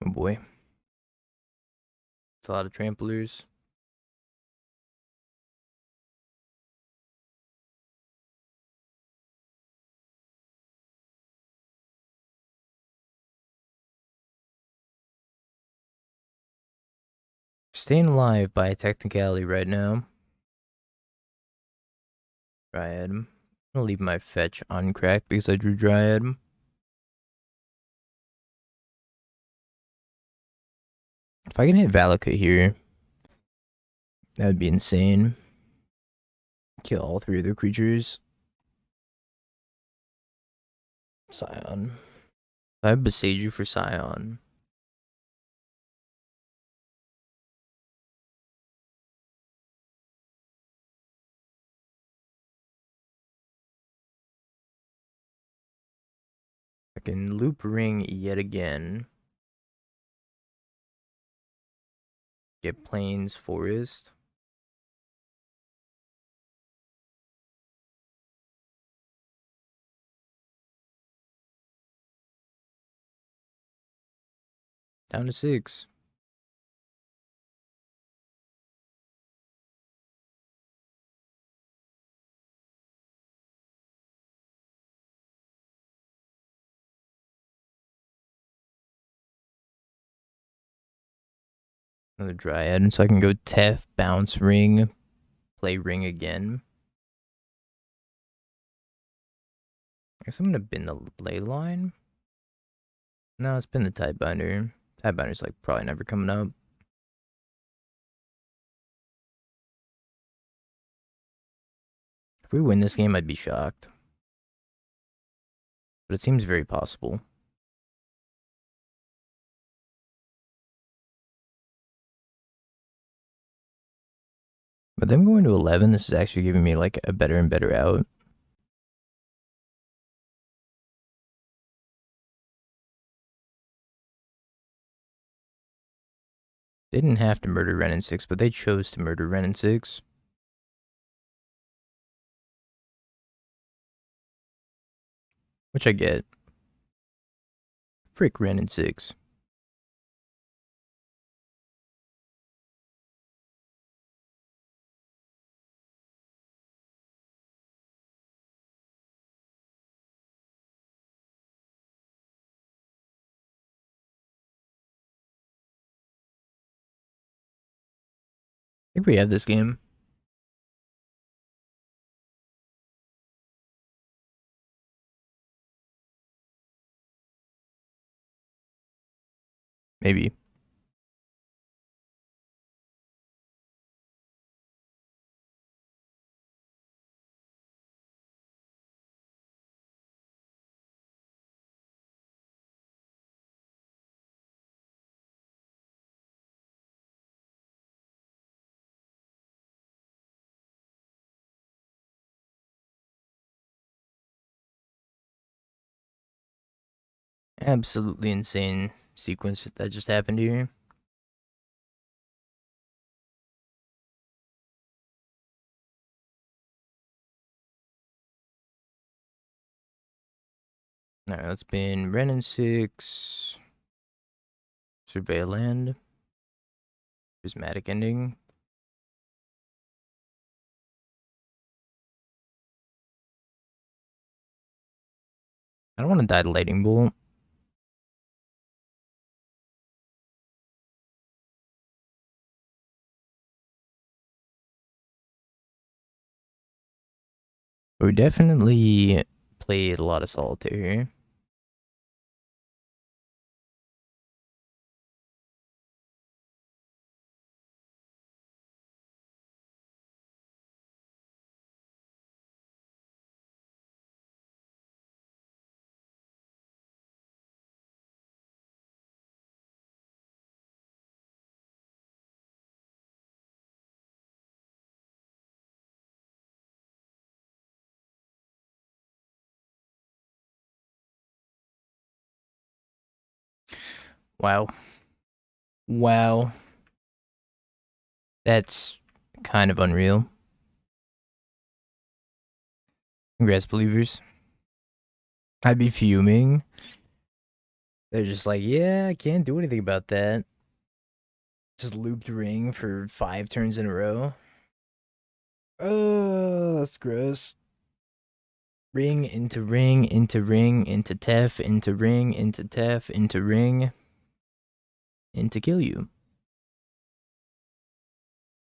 Oh boy. It's a lot of tramplers. Staying alive by a technicality right now. Dryad. I'm gonna leave my fetch uncracked because I drew Dryad. If I can hit Valakut here, that would be insane. Kill all 3 of their creatures. Scion. I have Boseiju for Scion. I can loop ring yet again. Get plains, forest. Down to 6. Another Dryad, and so I can go Tef, bounce ring, play ring again. guess I'm gonna bin the Leyline. No, it's been the Tidebinder. Tidebinder's like probably never coming up. If we win this game, I'd be shocked. But it seems very possible. But them going to 11, this is actually giving me like a better and better out. They didn't have to murder Wrenn and Six, but they chose to murder Wrenn and Six. Which I get. Frick Wrenn and Six. I think we have this game. Maybe. Absolutely insane sequence that just happened here. Alright, let's bin Wrenn and Six. Survey land. Prismatic Ending. I don't want to die to Lightning Bolt. But we definitely played a lot of solitaire here. Wow. Wow. That's kind of unreal. Congrats, believers. I'd be fuming. They're just like, yeah, I can't do anything about that. Just looped ring for 5 turns in a row. Oh, that's gross. Ring into ring into ring into Tef into ring into Tef into ring into kill you.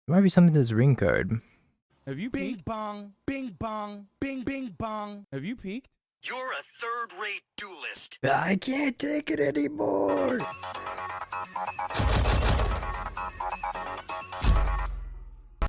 There might be something to this ring card. Have you peeked? Bing bong, bing bing bong. Have you peeked? You're a third-rate duelist. I can't take it anymore.